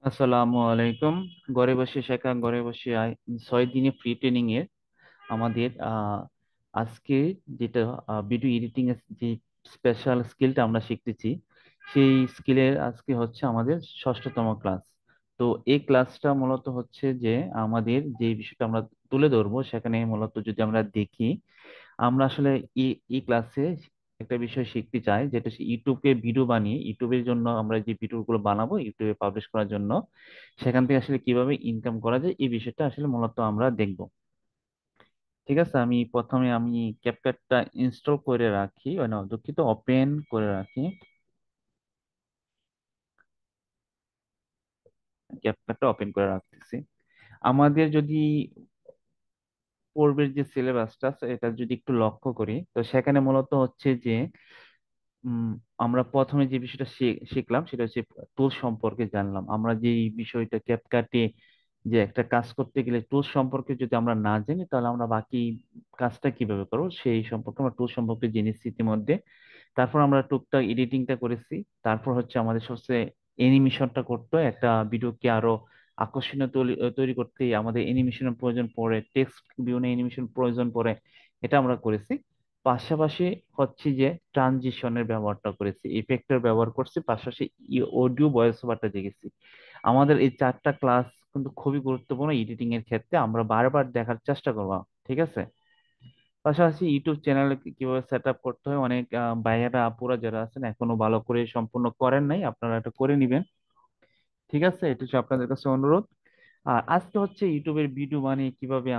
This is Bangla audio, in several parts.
আসসালামু আলাইকুম। ঘরে বসে শেখা, ঘরে বসে 6 দিনে ফ্রি ট্রেনিং এর আমাদের আজকে যেটা ভিডিও এডিটিং এর যে স্পেশাল স্কিলটা আমরা শিখতেছি, সেই স্কিলের আজকে হচ্ছে আমাদের ষষ্ঠতম ক্লাস। তো এই ক্লাসটা মূলত হচ্ছে যে আমাদের যে বিষয়টা আমরা তুলে ধরবো, সেখানে মূলত যদি আমরা দেখি, আমরা আসলে এই এই ক্লাসে একটা বিষয় শিখতে চাই, যেটা হচ্ছে ইউটিউবে ভিডিও বানিয়ে ইউটিউবের জন্য আমরা যে ভিডিওগুলো বানাবো ইউটিউবে পাবলিশ করার জন্য, সেখান থেকে আসলে কিভাবে ইনকাম করা যায় এই বিষয়টা আসলে মূলত আমরা দেখব। ঠিক আছে, আমি ক্যাপকাটটা ইনস্টল করে রাখি, না দুঃখিত, ওপেন করে রাখি। ক্যাপকাটটা ওপেন করে রাখতেছি। আমাদের যদি পূর্বের যে সিলেবাসটা আছে এটা যদি একটু লক্ষ্য করি, তো সেখানে মূলত হচ্ছে যে উম, আমরা প্রথমে যে বিষয়টা শিখলাম সেটা হচ্ছে টুল সম্পর্কে জানলাম। আমরা যে এই বিষয়টা ক্যাপকাটে যে একটা কাজ করতে গেলে টুল সম্পর্কে যদি আমরা না জানি, তাহলে আমরা বাকি কাজটা কিভাবে করবো সেই সম্পর্কে আমরা টুল সম্পর্কে জেনেছি ইতিমধ্যে। তারপর আমরা টুকটাক এডিটিংটা করেছি। তারপর হচ্ছে আমাদের সবচেয়ে অ্যানিমেশনটা করতে হয়। একটা ভিডিওকে আরো আকর্ষণীয় তৈরি করতে আমাদের অ্যানিমেশনের প্রয়োজন পড়ে, টেক্সট বিভিন্ন অ্যানিমেশন প্রয়োজন পড়ে, এটা আমরা করেছি। পাশাপাশি হচ্ছে যে ট্রানজিশনের ব্যবহারটা করেছি, ইফেক্টের ব্যবহার করছি, পাশাপাশি অডিও ভয়েস ওভারটা দেখেছি। আমাদের এই 4টা ক্লাস কিন্তু খুবই গুরুত্বপূর্ণ এডিটিং এর ক্ষেত্রে, আমরা বারবার দেখার চেষ্টা করবো। ঠিক আছে, পাশাপাশি ইউটিউব চ্যানেল কিভাবে সেট আপ করতে হয়, অনেক ভাইয়েরা আপুরা যারা আছেন এখনো ভালো করে সম্পূর্ণ করেন নাই, আপনারা এটা করে নিবেন। ঠিক আছে, এটা হচ্ছে আপনাদের কাছে অনুরোধ। আর আজকে হচ্ছে ইউটিউবের ভিডিও বানিয়ে কিভাবে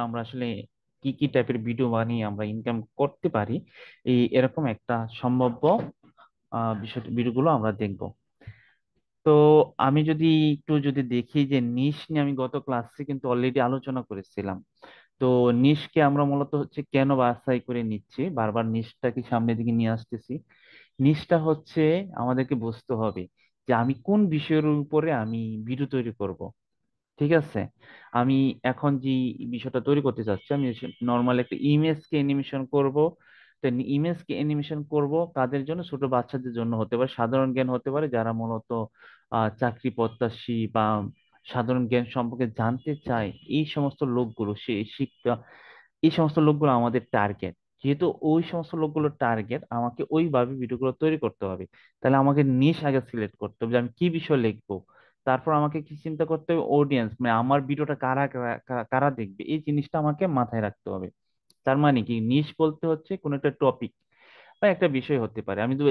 আমরা আসলে কি কি টাইপের ভিডিও বানিয়ে আমরা ইনকাম করতে পারি, এই এরকম একটা সম্ভাব্য বিষয় ভিডিওগুলো আমরা দেখব। তো আমি যদি দেখি যে নিশ নিয়ে আমি গত ক্লাসে কিন্তু অলরেডি আলোচনা করেছিলাম। তো নিশকে আমরা মূলত হচ্ছে কেন বাছাই করে নিচ্ছি, বারবার নিশটাকে সামনের দিকে নিয়ে আসতেছি। নিশটা হচ্ছে আমাদেরকে বুঝতে হবে যে আমি কোন বিষয়ের উপরে আমি ভিডিও তৈরি করব। ঠিক আছে, আমি এখন যে বিষয়টা তৈরি করতে চাচ্ছি, আমি নর্মাল একটা ইমেজকে অ্যানিমেশন করব। তো ইমেজকে অ্যানিমেশন করব কাদের জন্য? ছোট বাচ্চাদের জন্য হতে পারে, সাধারণ জ্ঞান হতে পারে, যারা মূলত চাকরি প্রত্যাশী বা সাধারণ জ্ঞান সম্পর্কে জানতে চায়, এই সমস্ত লোকগুলো সে শিক্ষা, এই সমস্ত লোকগুলো আমাদের টার্গেট। যেহেতু ওই সমস্ত লোকগুলো টার্গেট, আমাকে ওইভাবে ভিডিওগুলো তৈরি করতে হবে। তাহলে আমাকে নিশ আগে সিলেক্ট করতে হবে যে আমি কি বিষয় লিখবো। তারপর আমাকে কি চিন্তা করতে হবে, অডিয়েন্স মানে আমার ভিডিওটা কারা কারা কারা কারা দেখবে, এই জিনিসটা আমাকে মাথায় রাখতে হবে। তার মানে কি, নিশ বলতে হচ্ছে কোন একটা টপিক বা একটা বিষয় হতে পারে। আমি তো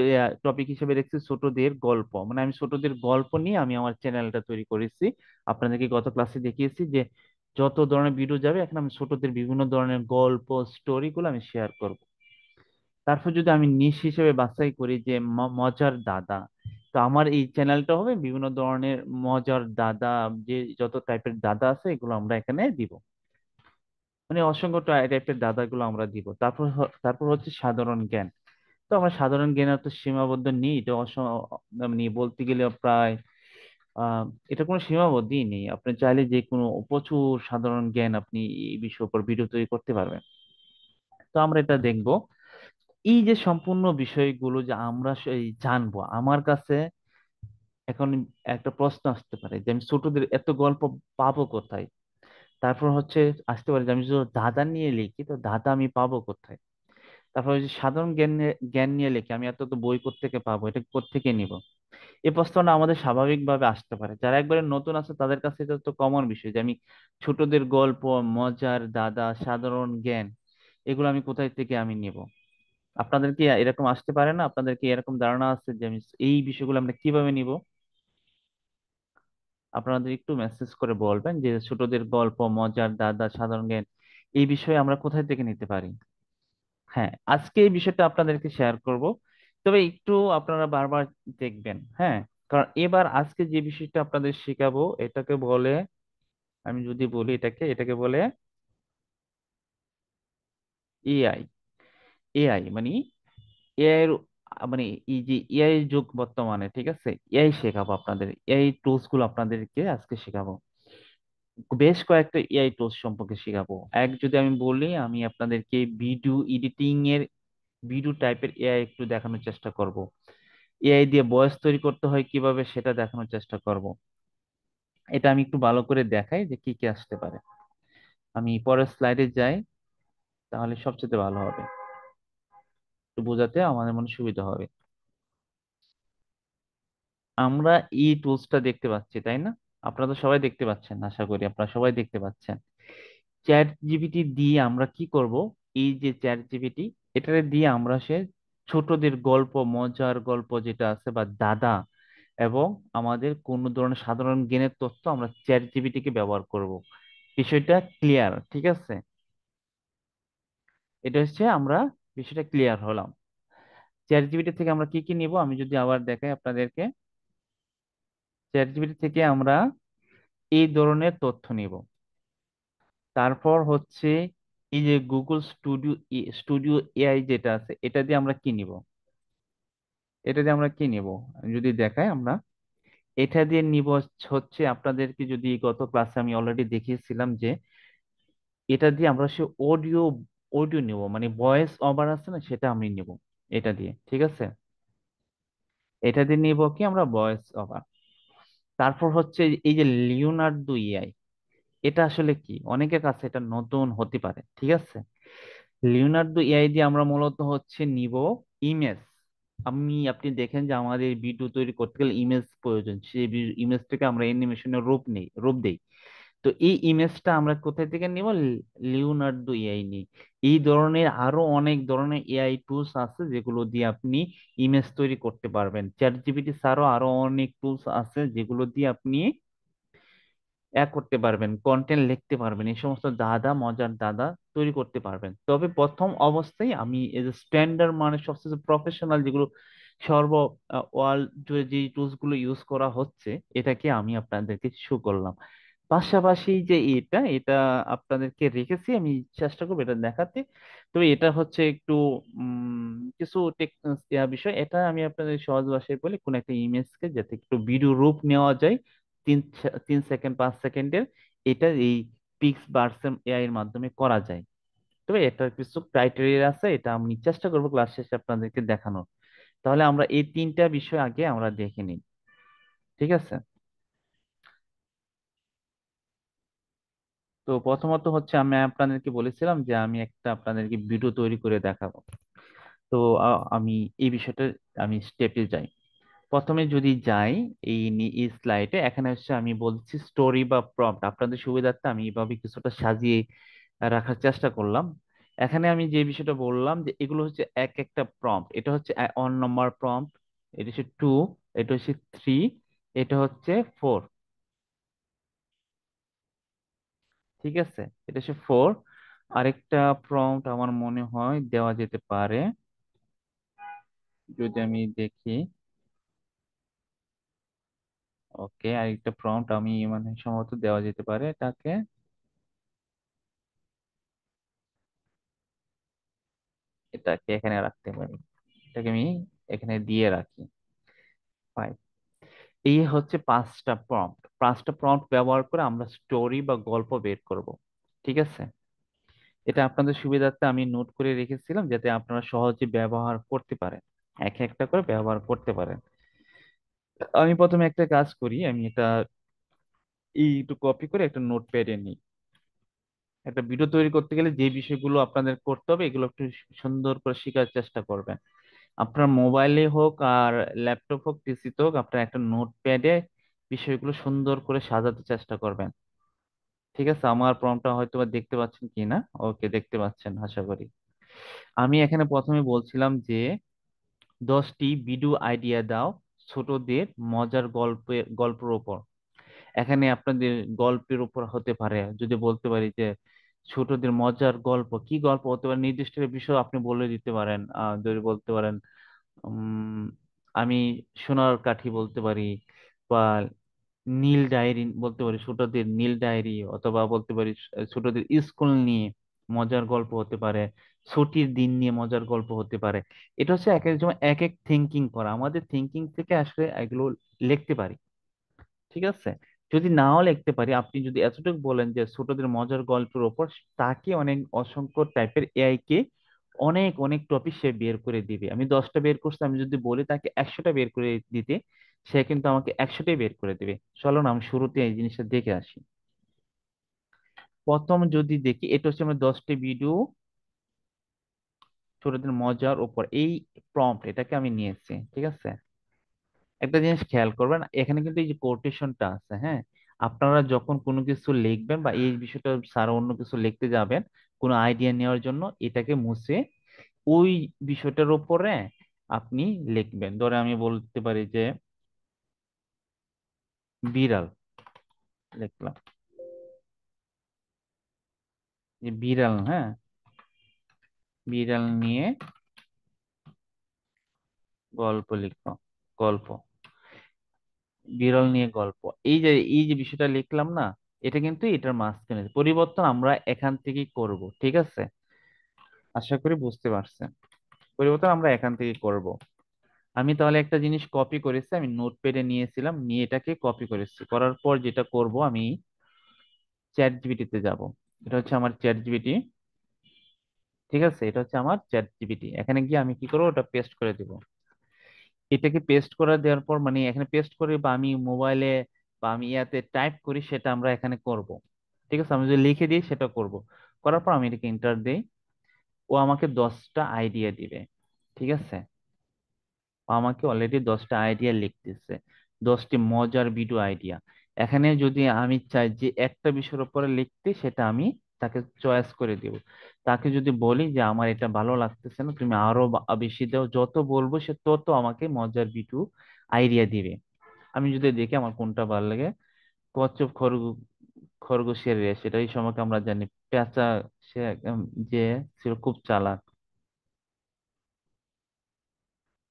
টপিক হিসেবে দেখছি ছোটদের গল্প, মানে আমি ছোটদের গল্প নিয়ে আমি আমার চ্যানেলটা তৈরি করেছি। আপনাদেরকে গত ক্লাসে দেখিয়েছি যে যত ধরনের ভিডিও যাবে, এখন আমি ছোটদের বিভিন্ন ধরনের গল্প, স্টোরি গুলো আমি শেয়ার করব। তারপর যদি আমি নিশ হিসেবে বাছাই করি যে মজার দাদা, তো আমার এই চ্যানেলটা হবে বিভিন্ন ধরনের মজার দাদা, যে যত টাইপের দাদা আছে এগুলো আমরা এখানে দিব, মানে অসংখ্য টাইপের দাদাগুলো আমরা দিব। তারপর হচ্ছে সাধারণ জ্ঞান। তো আমার সাধারণ জ্ঞানের তো সীমাবদ্ধ নেই, এটা মানে বলতে গেলে প্রায় আহ এটা কোনো সীমাবদ্ধই নেই, আপনি চাইলে যে কোনো প্রচুর সাধারণ জ্ঞান আপনি এই বিষয়ের উপর ভিডিও তৈরি করতে পারবেন। তো আমরা এটা দেখব। এই যে সম্পূর্ণ বিষয়গুলো যে আমরা জানবো, আমার কাছে এখন একটা প্রশ্ন আসতে পারে যে আমি ছোটদের এত গল্প পাবো কোথায়। তারপর হচ্ছে আসতে পারে যে আমি যদি ধাঁধা নিয়ে লিখি, তো ধাঁধা আমি পাবো কোথায়। তারপর ওই যে সাধারণ জ্ঞান নিয়ে লিখি, আমি এত তো বই কোত্থেকে পাবো, এটা কোত্থেকে নিব। এই প্রশ্নটা আমাদের স্বাভাবিকভাবে আসতে পারে, যারা একবারে নতুন আছে তাদের কাছে এটা তো কমন বিষয় যে আমি ছোটদের গল্প, মজার দাদা, সাধারণ জ্ঞান, এগুলো আমি কোথায় থেকে আমি নিব। আপনাদের কি এরকম আসতে পারে না? আপনাদের কি এরকম ধারণা আছে যে আমি এই বিষয়গুলো আমরা কিভাবে নিব? আপনাদের একটু মেসেজ করে বলবেন যে ছোটদের গল্প, মজার দাদা, সাধারণ জ্ঞান, এই বিষয়ে আমরা কোথায় থেকে নিতে পারি। হ্যাঁ, আজকে এই বিষয়টা আপনাদেরকে শেয়ার করব। তবে একটু আপনারা বারবার দেখবেন, হ্যাঁ, কারণ এবার আজকে যে বিষয়টা আপনাদের শেখাবো এটাকে বলে, আমি যদি বলি এটাকে বলে এআই। এআই মানে এআই এর মানে এই যে এআই এর যুগ বর্তমানে, ঠিক আছে, এআই শেখাবো আপনাদের, এআই টুলস গুলো আপনাদেরকে আজকে শেখাবো। বেশ কয়েকটা এআই টুলস সম্পর্কে শেখাবো। এক যদি আমি বলি, আমি আপনাদেরকে ভিডিও এডিটিং এর ভিডিও টাইপের এআই একটু দেখানোর চেষ্টা করব। এআই দিয়ে ভয়েস তৈরি করতে হয় কিভাবে সেটা দেখানোর চেষ্টা করব। এটা আমি একটু ভালো করে দেখাই যে কি কি আসতে পারে। আমি পরের স্লাইডে যাই, তাহলে সবচেয়ে ভালো হবে, একটু বোঝাতে আমাদের মনে সুবিধা হবে। আমরা এই টুলসটা দেখতে পাচ্ছি, তাই না? আপনারা তো সবাই দেখতে পাচ্ছেন, আশা করি আপনারা সবাই দেখতে পাচ্ছেন। চ্যাট জিপিটি দিয়ে আমরা কি করব? এই যে চ্যাট জিপিটি, এটা দিয়ে আমরা ছোটদের গল্প, মজার গল্প যেটা আছে বা দাদা, এবং আমাদের কোনো ধরনের সাধারণ জ্ঞানের তথ্য আমরা চ্যাট জিপিটি কে ব্যবহার করব। বিষয়টা ক্লিয়ার, ঠিক আছে? এটা হচ্ছে আমরা বিষয়টা ক্লিয়ার হলাম। চ্যাট জিপিটি থেকে আমরা কি কি নিব, আমি যদি আবার দেখাই আপনাদেরকে। চ্যাট জিপিটি থেকে আমরা এই ধরনের তথ্য নিব। তারপর হচ্ছে এই যে গুগল স্টুডিও, স্টুডিও এআই যেটা আছে, এটা দিয়ে আমরা কি নিব? এটা দিয়ে আমরা কি নিব যদি দেখাই আমরা, এটা দিয়ে নিব হচ্ছে আপনাদেরকে, যদি গত ক্লাসে আমি অলরেডি দেখিয়েছিলাম যে এটা দিয়ে আমরা অডিও, অডিও নিব, মানে ভয়েস ওভার আছে না, সেটা আমি নিব এটা দিয়ে, ঠিক আছে? এটা দিয়ে নিব কি আমরা, ভয়েস ওভার। তারপর হচ্ছে এই যে লিওনার্দো এআই, এটা আসলে কি, অনেকের কাছে এটা নতুন হতে পারে, ঠিক আছে? লিওনার্দো এআই দিয়ে আমরা মূলত হচ্ছে নিব ইমেজ। আপনি দেখেন যে আমাদের ভিডিও তৈরি করতে গেলে ইমেজ প্রয়োজন, সেই ইমেজটাকে আমরা অ্যানিমেশনের রূপ দেই। তো এই ইমেজটা আমরা কোথায় থেকে নিব? লিওনার্দো এআই নিই। এই ধরনের আরো অনেক ধরনের এআই টুলস আছে যেগুলো দিয়ে আপনি ইমেজ তৈরি করতে পারবেন। চ্যাট জিপিটি ছাড়াও আরো অনেক টুলস আছে যেগুলো দিয়ে আপনি করতে পারবেন, কন্টেন্ট লিখতে পারবেন, এই সমস্ত দাদা, মজার দাদা তৈরি করতে পারবেন। তবে প্রথম অবস্থায় আমি এই যে স্ট্যান্ডার্ড, মানে সবচেয়ে প্রফেশনাল যেগুলো, সর্ব ওয়ার্ল্ড জুড়ে যে টুলস গুলো ইউজ করা হচ্ছে, এটাকে আমি আপনাদেরকে শো করলাম। পাশাপাশি যে এটা এটা আপনাদেরকে রেখেছি, আমি চেষ্টা করবো এটা দেখাতে। তবে এটা হচ্ছে একটু কিছু বিষয়, এটা আমি আপনাদের সহজ ভাষায় বলি, কোন একটা ইমেজকে যাতে একটু ভিডিও রূপ নেওয়া যায়, 3 সেকেন্ড 5 সেকেন্ডের, এটা এই পিক্স বারসেম এআই এর মাধ্যমে করা যায়। তবে এটার কিছু ক্রাইটেরিয়া আছে, এটা আমি চেষ্টা করবো ক্লাস শেষে আপনাদেরকে দেখানোর। তাহলে আমরা এই তিনটা বিষয় আগে আমরা দেখে নিই, ঠিক আছে? তো প্রথমত হচ্ছে আমি আপনাদেরকে বলেছিলাম যে আমি একটা আপনাদেরকে ভিডিও তৈরি করে দেখাবো। তো আমি এই বিষয়টা, আমি স্টেপে যাই। প্রথমে যদি যাই এই স্লাইডে, এখানে হচ্ছে আমি বলছি স্টোরি বা প্রম্পট, আপনাদের সুবিধার্থে আমি এইভাবে কিছুটা সাজিয়ে রাখার চেষ্টা করলাম। এখানে আমি যে বিষয়টা বললাম যে এগুলো হচ্ছে এক একটা প্রম্পট। এটা হচ্ছে 1 নম্বর প্রম্পট, এটা হচ্ছে 2, এটা হচ্ছে 3, এটা হচ্ছে 4, ঠিক আছে? এটা হচ্ছে 4। আরেকটা প্রম্পট আমার মনে হয় দেওয়া যেতে পারে, যদি আমি দেখি। ওকে, আরেকটা প্রম্পট আমি মানে সম্ভবত দেওয়া যেতে পারে এটাকে, এটাকে এখানে রাখতে পারি, এটাকে আমি এখানে দিয়ে রাখি। 5। এই হচ্ছে 5টা প্রম্পট ব্যবহার করে আমরা স্টোরি বা গল্প বের করব, ঠিক আছে? এটা আপনাদের সুবিধার্থে আমি নোট করে রেখেছিলাম যাতে আপনারা সহজে ব্যবহার করতে পারেন, এক একটা করে ব্যবহার করতে পারেন। আমি প্রথমে একটা কাজ করি, আমি এটা এই একটু কপি করে একটা নোট প্যাডে নিই। একটা ভিডিও তৈরি করতে গেলে যে বিষয়গুলো আপনাদের করতে হবে, এগুলো একটু সুন্দর করে শেখার চেষ্টা করবেন। আপনার মোবাইলে হোক আর ল্যাপটপ হোক, পিসিতে হোক, আপনার একটা নোটপ্যাডে বিষয়গুলো সুন্দর করে সাজাতে চেষ্টা করবেন, ঠিক আছে? আমার প্রম্পটটা হয়তো বা দেখতে পাচ্ছেন কি না? ওকে, দেখতে পাচ্ছেন আশা করি। আমি এখানে প্রথমে বলছিলাম যে 10টি ভিডিও আইডিয়া দাও ছোটদের মজার গল্পের উপর। এখানে আপনাদের গল্পের উপর হতে পারে, যদি বলতে পারি যে ছোটদের মজার গল্প, কি গল্প হতে পারে, নির্দিষ্ট একটা বিষয় আপনি বলে দিতে পারেন। যদি বলতে পারেন আমি সোনার কাঠি বলতে পারি, বা নীল ডায়েরি বলতে পারি, ছোটদের নীল ডায়েরি, অথবা বলতে পারি ছোটদের স্কুল নিয়ে মজার গল্প হতে পারে, ছুটির দিন নিয়ে মজার গল্প হতে পারে। এটা হচ্ছে এক এক সময় এক এক থিঙ্কিং করা, আমাদের থিঙ্কিং থেকে আসলে এগুলো লিখতে পারি, ঠিক আছে? যদি নাও লিখতে পারি, আপনি যদি এতটুকু বলেন যে ছোটদের মজার গল্পের ওপর, তাকে অনেক অসংখ্য টাইপের এআই কে অনেক অনেক টপিক সে বের করে দিবে। আমি 10টা বের করছি, আমি যদি বলি তাকে 100টা বের করে দিতে, সে কিন্তু আমাকে 100টাই বের করে দিবে। চলো না আমি শুরুতে এই জিনিসটা দেখে আসি। প্রথম যদি দেখি, এটা হচ্ছে আমার 10টি ভিডিও ছোটদের মজার উপর, এই প্রম্পট এটাকে আমি নিয়েছি, ঠিক আছে। একটা জিনিস খেয়াল করবেন, এখানে কিন্তু এই যে কোটেশনটা আছে, হ্যাঁ। আপনারা যখন কোনো কিছু লিখবেন বা এই বিষয়টা স্যার অন্য কিছু লিখতে যাবেন কোনো আইডিয়া নেওয়ার জন্য, এটাকে মুছে ওই বিষয়টার উপরে আপনি লিখবেন। ধরে আমি বলতে পারি যে বিড়াল, লিখলাম যে বিড়াল, হ্যাঁ, বিড়াল নিয়ে গল্প লিখো, গল্প, বিড়াল নিয়ে গল্প। এই যে বিষয়টা লিখলাম না, এটা কিন্তু এটার মাঝখানে পরিবর্তন আমরা এখান থেকেই করব, ঠিক আছে। আশা করি বুঝতে পারছেন, পরিবর্তন আমরা এখান থেকে করব। আমি তাহলে একটা জিনিস কপি করেছি, আমি নোটপ্যাডে নিয়েছিলাম, নিয়ে এটাকে কপি করেছি, করার পর যেটা করব আমি চ্যাট জিপিটিতে যাব। এটা হচ্ছে আমার চ্যাট জিপিটি, ঠিক আছে, এটা হচ্ছে আমার চ্যাট জিপিটি। এখানে গিয়ে আমি কি করবো, ওটা পেস্ট করে দিব। এটাকে পেস্ট করে দেওয়ার পর, মানে এখানে পেস্ট করি বা আমি মোবাইলে বা আমি ইয়াতে টাইপ করি, সেটা আমরা এখানে করব, ঠিক আছে। আমি যদি লিখে দিই সেটা করব। করার পর আমি এটাকে এন্টার দেই, ও আমাকে 10টা আইডিয়া দিবে, ঠিক আছে। ও আমাকে অলরেডি 10টা আইডিয়া লিখতেছে, 10টি মজার ভিডিও আইডিয়া। এখানে যদি আমি চাই যে একটা বিষয়ের উপরে লিখতে, সেটা আমি তাকে চয়েস করে দিব। তাকে যদি বলি যে আমার এটা ভালো লাগতেছে না, তুমি আরো বেশি দাও, যত বলবো সে তত আমাকে মজার ভিডিও আইডিয়া দিবে। আমি যদি দেখি আমার কোনটা ভালো লাগে, কচ্ছপ খরগোশের রেস, সেটাই সম্পর্কে আমরা জানি। পেঁচা, সে যে ছিল খুব চালাক।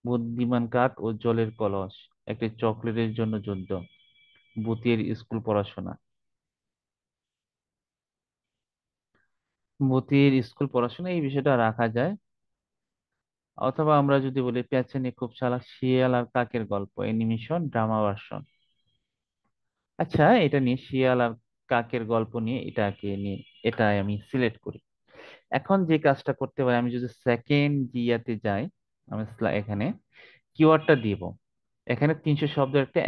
বুদ্ধিমান কাক ও জলের কলস, একটি চকলেটের জন্য যুদ্ধ, ভূতের স্কুল পড়াশোনা। ভূতের স্কুল পড়াশোনা এই বিষয়টা রাখা যায়। অথবা আমরা যদি বলি পেছনে খুব চালাক, শিয়াল আর কাকের গল্প, অ্যানিমেশন ড্রামা ভার্সন। আচ্ছা, এটা নিয়ে শিয়াল আর কাকের গল্প নিয়ে, এটাকে নিয়ে এটা আমি সিলেক্ট করি। এখন যে কাজটা করতে পারি, আমি যদি সেকেন্ড জিয়াতে যাই, আমি এখানে কিওয়ার্ডটা দিব। এখানে 300 শব্দের একটা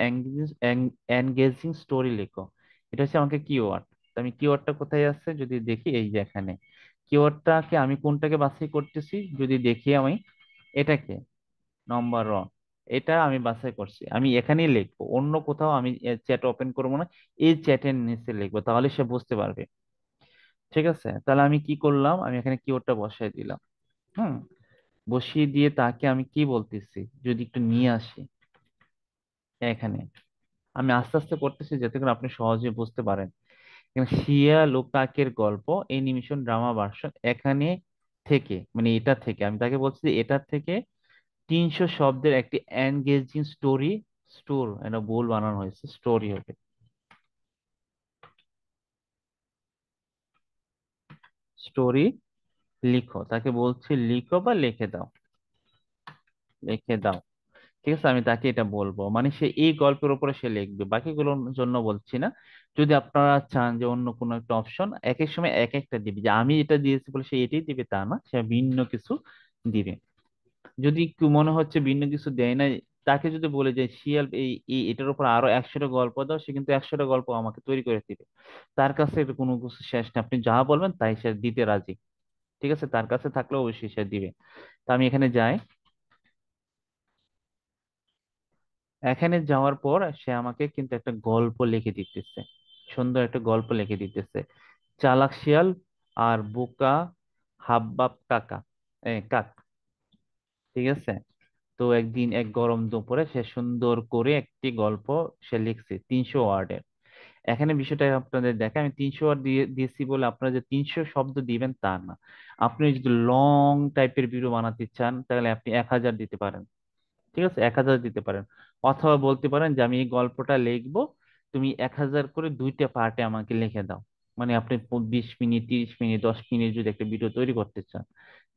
এনগেজিং স্টোরি লেখো, এটা হচ্ছে আমাকে কিওয়ার্ড। আমি কিওয়ার্ডটা কোথায় আছে যদি দেখি, এই যে এখানে। কিওয়ার্ডটাকে আমি কোনটাকে বাছাই করতেছি যদি দেখি, আমি এটাকে নম্বর ওয়ান, এটা আমি বাছাই করছি, আমি এখানেই লিখবো, অন্য কোথাও আমি চ্যাট ওপেন করবো না, এই চ্যাটের নিচে লিখবো, তাহলে সে বুঝতে পারবে। ঠিক আছে, তাহলে আমি কি করলাম, আমি এখানে কিওয়ার্ডটা বসাই দিলাম। হুম, বসিয়ে দিয়ে তাকে আমি কি বলতেছি, যদি একটু নিয়ে আসি এখানে। আমি আস্তে আস্তে করতেছি যাতে করে আপনি সহজে বুঝতে পারেন। এখানে শিয়াল ও কাকের গল্প, অ্যানিমেশন ড্রামা ভার্সন, এখানে থেকে, মানে এটা থেকে আমি তাকে বলছি যে এটা থেকে 300 শব্দের একটি এনগেজিং স্টোরি, স্টোর এটা ভুল বানানো হয়েছে, স্টোরি হবে, স্টোরি লিখো। তাকে বলছি লিখো বা লিখে দাও, লিখে দাও, ঠিক আছে। আমি তাকে এটা বলবো, মানে সে এই গল্পের উপরে সে লিখবে, বাকিগুলোর জন্য বলছি না। যদি আপনারা চান যে অন্য কোনো একটা অপশন, এক এক সময় এক একটা দিবে, যে আমি এটা দিয়েছি বলে সে এটাই দিবে তা না, সে ভিন্ন কিছু দিবে। যদি একটু মনে হচ্ছে ভিন্ন কিছু দেয় না, তাকে যদি বলে যে শিয়াল এটার উপর আরো 100টা গল্প দাও, সে কিন্তু 100টা গল্প আমাকে তৈরি করে দিবে। তার কাছে এটা কোনো কিছু শেষ না, আপনি যা বলবেন তাই সে দিতে রাজি, ঠিক আছে। তার কাছে থাকলে অবশ্যই সে দিবে। তা আমি এখানে যাই, এখানে যাওয়ার পর সে আমাকে কিন্তু একটা গল্প লিখে দিতেছে, সুন্দর একটা গল্প লিখে দিতেছে। চালাক শিয়াল আর বোকা হাব্বাব কাকা, কাক, ঠিক আছে। তো একদিন এক গরম দুপুরে সে সুন্দর করে একটি গল্প সে লিখছে 300 ওয়ার্ডের। এখানে বিষয়টা আপনাদের দেখে, আমি 300 ওয়ার্ড দিয়েছি বলে আপনারা যে 300 শব্দ দিবেন তা না। আপনি যদি লং টাইপের ভিডিও বানাতে চান, তাহলে আপনি 1000 দিতে পারেন, ঠিক আছে, 1000 দিতে পারেন। অথবা বলতে পারেন যে আমি এই গল্পটা লিখবো, তুমি 1000 করে দুইটা পার্টে আমাকে লিখে দাও। মানে আপনি 20 মিনিট, 30 মিনিট, 10 মিনিট যদি একটা ভিডিও তৈরি করতে চান,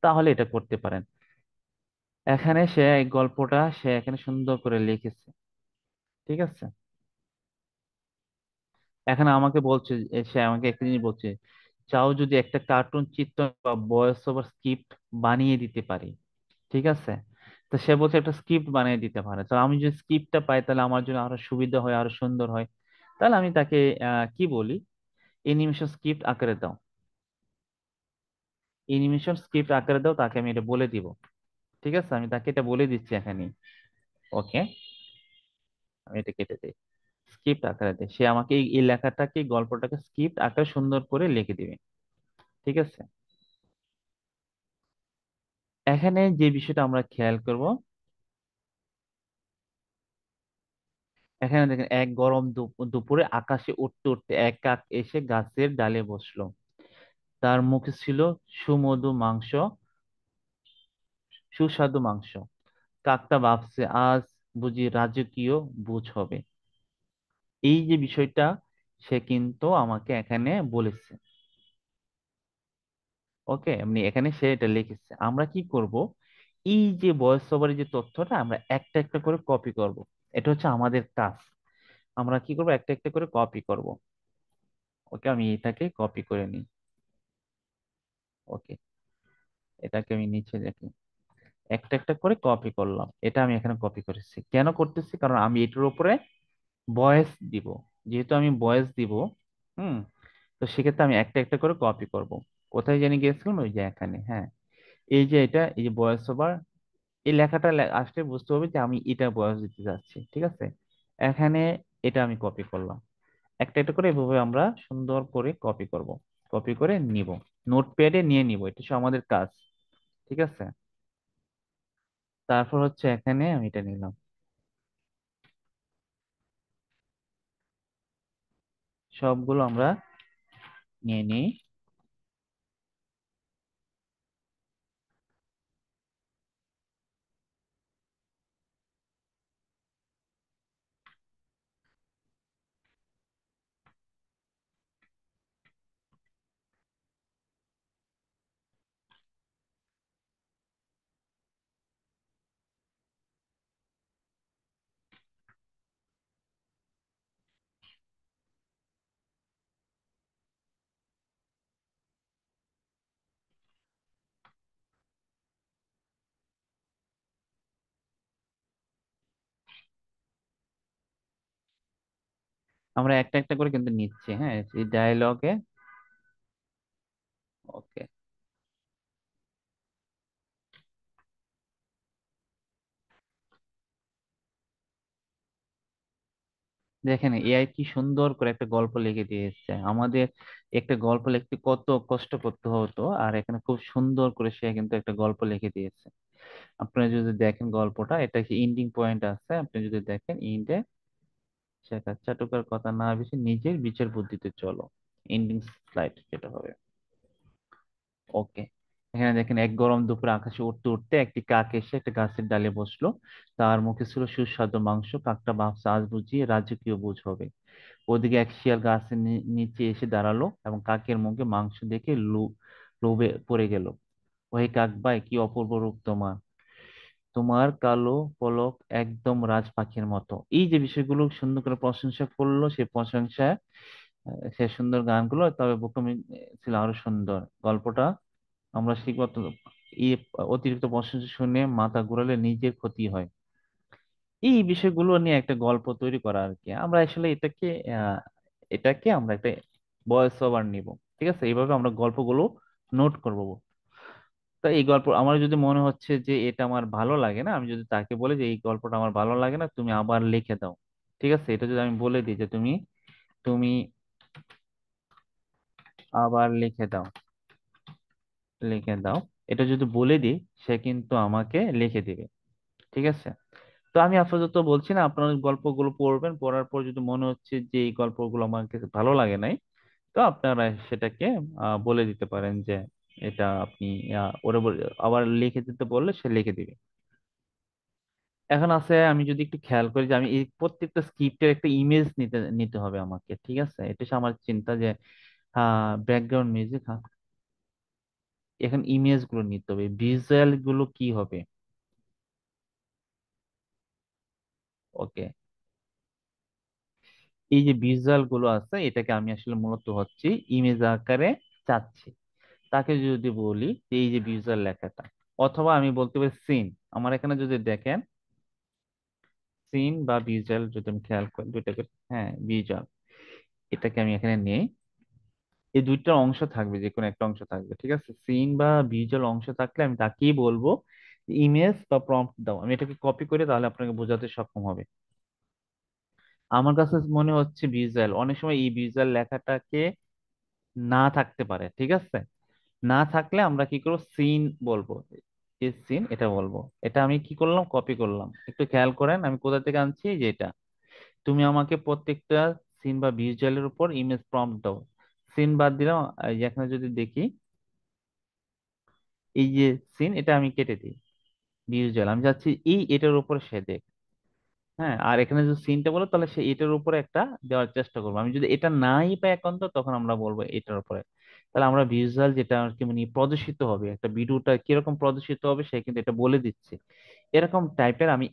তাহলে এটা করতে পারেন। এখানে সে এই গল্পটা সে এখানে সুন্দর করে লিখেছে, ঠিক আছে। এখানে আমাকে বলছে, সে আমাকে একটা জিনিস বলছে, চাও যদি একটা কার্টুন চিত্র বা ভয়েস ওভার স্ক্রিপ্ট বানিয়ে দিতে পারি। ঠিক আছে। তো সে বলছে একটা স্ক্রিপ্ট বানিয়ে দিতে পারে। তো আমি যদি স্ক্রিপ্টটা পাই তাহলে আমার জন্য আরো সুবিধা হয়, আরো সুন্দর হয়। তাহলে আমি তাকে কি বলি, অ্যানিমেশন স্ক্রিপ্ট আকারে দাও, অ্যানিমেশন স্ক্রিপ্ট আকারে দাও, তাকে আমি এটা বলে দিব। ঠিক আছে, আমি তাকে এটা বলে দিচ্ছি এখানে। ওকে, আমি এটা কেটে দিই, স্ক্রিপ্ট আকারে দিই। সে আমাকে এই লেখাটাকে, এই গল্পটাকে স্ক্রিপ্ট আকারে সুন্দর করে লিখে দিবে। ঠিক আছে। এখানে যে বিষয়টা আমরা খেয়াল করব, এখানে দেখেন, এক গরম দুপুরে আকাশে উঠতে উঠতে এক কাক এসে গাছের ডালে বসলো। তার মুখে ছিল সুমধু মাংস, সুস্বাদু মাংস। কাকটা ভাবছে আজ বুঝি রাজকীয় ভোজ হবে। এই যে বিষয়টা সে কিন্তু আমাকে এখানে বলেছে। ওকে, এমনি এখানে সে এটা লিখেছে। আমরা কি করব, এই যে ভয়েস ওভারের যে তথ্যটা আমরা একটা একটা করে কপি করব। এটা হচ্ছে আমাদের কাজ। আমরা কি করব, একটা একটা করে কপি করব। ওকে, আমি এটাকে কপি করে নিই। ওকে, এটাকে আমি নিচে দেখি, একটা একটা করে কপি করলাম। এটা আমি এখানে কপি করেছি, কেন করতেছি, কারণ আমি এটার উপরে ভয়েস দিব। যেহেতু আমি ভয়েস দিব, হুম, তো সেক্ষেত্রে আমি একটা একটা করে কপি করব। কোথায় জানি গিয়েছিলাম, ওই যে এখানে, হ্যাঁ। এই যে এটা, এই যে ভয়েস ওভার, এই লেখাটা আসলে বুঝতে হবে যে আমি এটা ভয়েস দিতে যাচ্ছি। ঠিক আছে, এখানে এটা আমি কপি করলাম। একটা একটা করে এভাবে আমরা সুন্দর করে কপি করব, কপি করে নিব, নোটপ্যাডে নিয়ে নিব। এটা হচ্ছে আমাদের কাজ। ঠিক আছে। তারপর হচ্ছে এখানে আমি এটা নিলাম, সবগুলো আমরা নিয়ে নিই। আমরা একটা একটা করে কিন্তু নিচ্ছি, হ্যাঁ, এই ডায়লগে। ওকে, দেখেন এআই কি সুন্দর করে একটা গল্প লিখে দিয়েছে আমাদের। একটা গল্প লিখতে কত কষ্ট করতে হতো, আর এখানে খুব সুন্দর করে সে কিন্তু একটা গল্প লিখে দিয়েছে। আপনারা যদি দেখেন গল্পটা, এটা কি এন্ডিং পয়েন্ট আছে, আপনি যদি দেখেন ইন্ডে, শেখা চাটুকার কথা না বেশি নিজের বিচার বুদ্ধিতে চলো, এন্ডিং স্লাইড যেটা হবে। ওকে, এখানে দেখেন, এক গরম দুপুরে আকাশে উঠতে উঠতে একটি কাক এসে একটা গাছের ডালে বসলো। তার মুখে ছিল সুস্বাদু মাংস। কাকটা ভাবছে আজ বুঝি রাজকীয় ভোজ হবে। ওদিকে এক শিয়াল গাছের নিচে এসে দাঁড়ালো এবং কাকের মুখে মাংস দেখে লোভে পড়ে গেল। ওহে কাক ভাই, কি অপূর্ব রূপ তোমার, তোমার কালো পলক একদম রাজ পাখির মতো। এই যে বিষয়গুলো সুন্দর করে প্রশংসা করলো, সে প্রশংসা, সে সুন্দর গানগুলো, তবে বোকামি ছিল আরো সুন্দর। গল্পটা আমরা শিখবো তো, এই অতিরিক্ত প্রশংসা শুনে মাথা ঘুরালে নিজের ক্ষতি হয়। এই বিষয়গুলো নিয়ে একটা গল্প তৈরি করা আর কি। আমরা আসলে আহ এটাকে আমরা একটা ভয়েস ওভার নিব। ঠিক আছে, এইভাবে আমরা গল্পগুলো নোট করব। তো এই গল্প আমার যদি মনে হচ্ছে যে এটা আমার ভালো লাগে না, আমি যদি তাকে বলি যে এই গল্পটা আমার ভালো লাগে না, তুমি আবার লিখে দাও। ঠিক আছে, এটা যদি আমি বলে দিই যে তুমি তুমি আবার লিখে দাও, লিখে দাও, এটা যদি বলে দিই, সে কিন্তু আমাকে লিখে দিবে। ঠিক আছে। তো আমি আপাতত বলছি না, আপনার গল্পগুলো পড়বেন, পড়ার পর যদি মনে হচ্ছে যে এই গল্পগুলো আমার কাছে ভালো লাগে নাই, তো আপনারা সেটাকে বলে দিতে পারেন যে এটা আপনি আবার লিখে দিতে বললে সে লিখে দিবে। এখন আছে, আমি যদি একটু খেয়াল করি যে আমি এই প্রত্যেকটা স্ক্রিপ্টের একটা ইমেজ নিতে নিতে হবে আমাকে। ঠিক আছে, এটা হচ্ছে আমার চিন্তা যে ব্যাকগ্রাউন্ড মিউজিক, হ্যাঁ, এখন ইমেজ গুলো নিতে হবে, ভিজুয়াল গুলো কি হবে। ওকে, এই যে ভিজুয়াল গুলো আছে, এটাকে আমি আসলে মূলত হচ্ছে ইমেজ আকারে চাচ্ছি। তাকে যদি বলি যে এই যে ভিজুয়াল লেখাটা, অথবা আমি বলতে পারি সিন। আমার এখানে যদি দেখেন সিন বা ভিজুয়াল, যদি আমি খেয়াল করি দুইটাকে, হ্যাঁ ভিজুয়াল, এটাকে আমি এখানে নেই। এই দুইটা অংশ থাকবে, যে কোনো একটা অংশ থাকবে, ঠিক আছে। সিন বা ভিজুয়াল অংশ থাকলে আমি তাকেই বলবো ইমেজ বা প্রম্পট দাও। আমি এটাকে কপি করে তাহলে আপনাকে বোঝাতে সক্ষম হবে। আমার কাছে মনে হচ্ছে ভিজুয়াল, অনেক সময় এই ভিজুয়াল লেখাটাকে না থাকতে পারে, ঠিক আছে। না থাকলে আমরা কি করবো, সিন বলবো। এই সিন এটা বলবো। এটা আমি কি করলাম, কপি করলাম। একটু খেয়াল করেন আমি কোথা থেকে আনছি, যে এটা। তুমি আমাকে প্রত্যেকটা সিন বা ভিজুয়ালের উপর ইমেজ প্রম্পট দাও। সিন বাদ দিলাম, এই যে এখানে যদি দেখি, এই যে সিন, এটা আমি কেটে দিই। ভিজুয়াল আমি চাচ্ছি এই এটার উপর সে দেখ। হ্যাঁ, আর এখানে যদি সিনটা বলো তাহলে সে এটার উপরে একটা দেওয়ার চেষ্টা করবো। আমি যদি এটা নাই পাই একান্ত, তখন আমরা বলবো এটার উপরে। তাহলে আমরা ভিজুয়াল যেটা আর কি মানে প্রদর্শিত হবে, একটা ভিডিওটা কিরকম প্রদর্শিত হবে সে কিন্তু এটা বলে দিচ্ছে। এরকম টাইপের আমি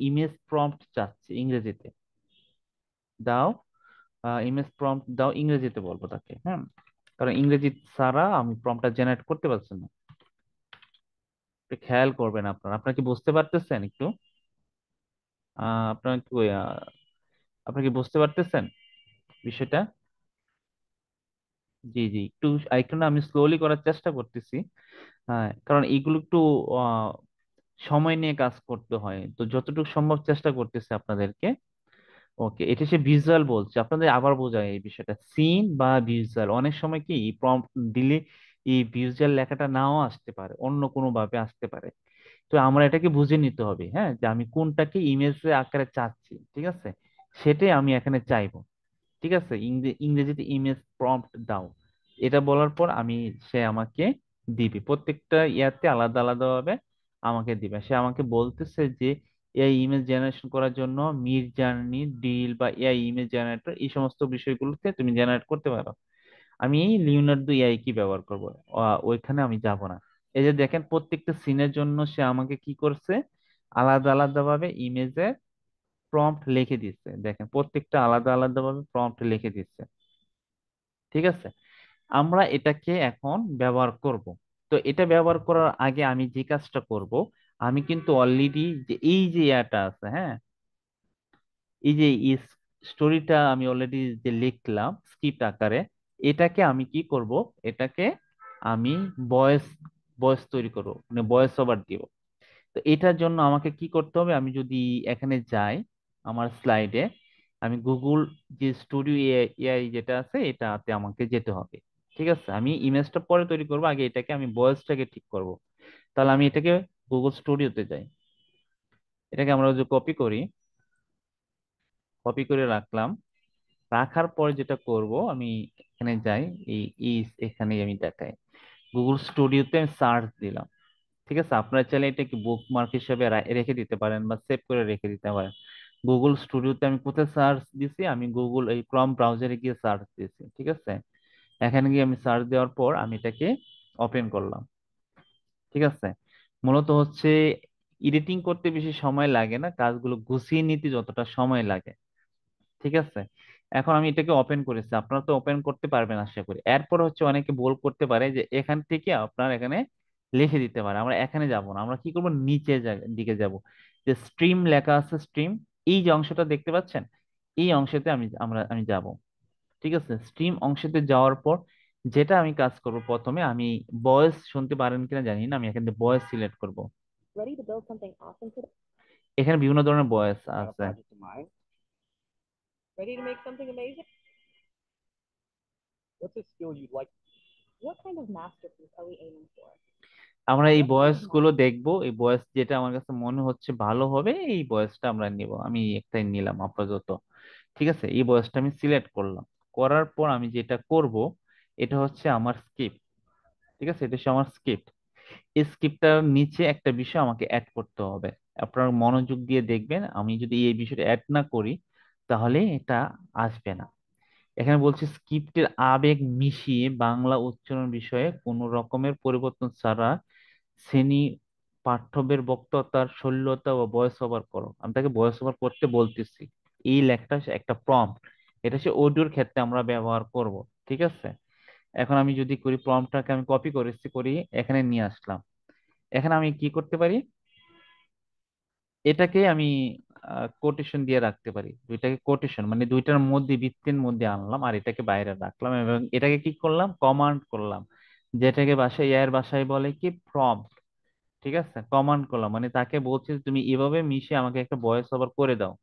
ইমেজ প্রম্পট চাচ্ছি ইংরেজিতে। দাও, ইমেজ প্রম্পট দাও, ইংরেজিতে বলবো তাকে, হ্যাঁ। কারণ ইংরেজি ছাড়া আমি প্রম্পটটা জেনারেট করতে পারছি না। একটু খেয়াল করবেন, আপনারা আপনারা কি বুঝতে পারতেছেন একটু? আপনারা কি আপনি কি বুঝতে পারতেছেন বিষয়টা? জি জি, একটু একটু না, আমি স্লোলি করার চেষ্টা করতেছি। হ্যাঁ, কারণ এইগুলো একটু আহ, সময় নিয়ে কাজ করতে হয়, তো যতটুকু সম্ভব চেষ্টা করতেছি আপনাদেরকে। ওকে, এটা সে ভিজুয়াল বলছে, আপনাদের আবার বোঝায় এই বিষয়টা, সিন বা ভিজুয়াল। অনেক সময় কি প্রম্পট দিলে এই ভিজুয়াল লেখাটা নাও আসতে পারে, অন্য কোনো ভাবে আসতে পারে। তো আমরা এটাকে বুঝে নিতে হবে, হ্যাঁ, যে আমি কোনটাকে ইমেজের আকারে চাচ্ছি, ঠিক আছে। সেটাই আমি এখানে চাইবো, ঠিক আছে। ইংরেজিতে ইমেজ প্রম্পট দাও, এটা বলার পর আমি, সে আমাকে দিবে প্রত্যেকটা ইয়াতে আলাদা আলাদা ভাবে আমাকে দিবে। সে আমাকে বলতেছে যে এআই ইমেজ জেনারেশন করার জন্য মিড জার্নি, ডিল বা এআই ইমেজ জেনারেটর, এই সমস্ত বিষয়গুলোতে তুমি জেনারেট করতে পারো। আমি লিওনার্দো এআই কি ব্যবহার করব, ওইখানে আমি যাব না। এই যে দেখেন প্রত্যেকটা সিনের জন্য সে আমাকে কি করছে, আলাদা আলাদা ভাবে ইমেজের প্রম্পট লিখে দিচ্ছে। দেখেন প্রত্যেকটা আলাদা আলাদা ভাবে প্রম্পট লিখে দিচ্ছে, ঠিক আছে। আমরা এটাকে এখন ব্যবহার করব। তো এটা ব্যবহার করার আগে আমি যে কাজটা করব, আমি কিন্তু অলরেডি যে এই যে ইয়াটা আছে, হ্যাঁ, এই যে স্টোরিটা আমি অলরেডি যে লিখলাম স্ক্রিপ্ট আকারে, এটাকে আমি কি করব, এটাকে আমি ভয়েস ভয়েস তৈরি করব, মানে ভয়েস ওভার দিব। তো এটার জন্য আমাকে কি করতে হবে, আমি যদি এখানে যাই আমার স্লাইডে, আমি গুগল যে স্টুডিও এআই যেটা আছে এটাতে আমাকে যেতে হবে, ঠিক আছে। আমি ইমেজটা পরে তৈরি করবো, আগে এটাকে আমি ভয়েসটাকে ঠিক করব। তাহলে আমি এটাকে গুগল স্টুডিওতে যাই, এটাকে আমরা যদি কপি করি, কপি করে রাখলাম। রাখার পর যেটা করব, আমি এখানে যাই, এই এখানে আমি দেখাই গুগল স্টুডিওতে আমি সার্চ দিলাম, ঠিক আছে। আপনারা চাইলে এটাকে বুকমার্ক হিসেবে রেখে দিতে পারেন বা সেভ করে রেখে দিতে পারেন। গুগল স্টুডিওতে আমি কোথায় সার্চ দিছি, আমি গুগল এই ক্রম ব্রাউজারে গিয়ে সার্চ দিয়েছি, ঠিক আছে। এখানে গিয়ে আমি সার্চ দেওয়ার পর আমি এটাকে ওপেন করলাম, ঠিক আছে। মূলত হচ্ছে এডিটিং করতে বেশি সময় লাগে না, কাজগুলো গুছিয়ে নিতে যতটা সময় লাগে, ঠিক আছে। এখন আমি এটাকে ওপেন করেছি, আপনারা তো ওপেন করতে পারবেন আশা করি। এরপর হচ্ছে অনেকে বল করতে পারে যে এখান থেকে আপনার এখানে লিখে দিতে পারে। আমরা এখানে যাব না, আমরা কি করব, নিচে দিকে যাব, যে স্ট্রিম লেখা আছে, স্ট্রিম, এই যে অংশটা দেখতে পাচ্ছেন, এই অংশতে আমি যাব, ঠিক আছে। স্ট্রিম অংশতে যাওয়ার পর যেটা আমি কাজ করব, প্রথমে আমি ভয়েস শুনতে পারেন কিনা জানি না, আমি এখানে ভয়েস সিলেক্ট করব। এখানে বিভিন্ন ধরনের ভয়েস আছে। আমরা এই ভয়েস গুলো দেখবো, এই ভয়েস যেটা আমার কাছে মনে হচ্ছে ভালো হবে এই ভয়েসটা আমরা নিব। আমি একটাই নিলাম আপাতত, ঠিক আছে। এই ভয়েসটা আমি সিলেক্ট করলাম। করার পর আমি যেটা করব, এটা হচ্ছে আমার স্ক্রিপ্ট, ঠিক আছে। এটা হচ্ছে আমার স্ক্রিপ্ট। এই স্ক্রিপ্টটার নিচে একটা বিষয় আমাকে অ্যাড করতে হবে। আপনারা মনোযোগ দিয়ে দেখবেন, আমি যদি এই বিষয়টা অ্যাড না করি তাহলে এটা আসবে না। এখানে বলছে স্ক্রিপ্টের আবেগ মিশিয়ে বাংলা উচ্চারণ বিষয়ে কোনো রকমের পরিবর্তন ছাড়া শ্রেণী পাঠ্যবের বক্তৃতার শৈল্যতা ও ভয়েস ওভার করো। আমি তাকে ভয়েস ওভার করতে বলতেছি। এই লেখাটা একটা প্রম্পট, এটা সে অডিওর ক্ষেত্রে আমরা ব্যবহার করব, ঠিক আছে। এখন আমি যদি করি, প্রম্পটটাকে আমি কপি করেছি, করি এখানে নিয়ে আসলাম। এখানে আমি কি করতে পারি, এটাকে আমি কোটেশন দিয়ে রাখতে পারি, দুইটাকে কোটেশন মানে দুইটার মধ্যে বৃত্তের মধ্যে আনলাম আর এটাকে বাইরে রাখলাম, এবং এটাকে কি করলাম, কমান্ড করলাম, যেটাকে ভাষায় এর ভাষায় বলে কি প্রম্পট। ঠিক আছে, কমান্ড করলাম মানে তাকে বলছি যে তুমি এভাবে মিশে আমাকে একটা ভয়েস ওভার করে দাও।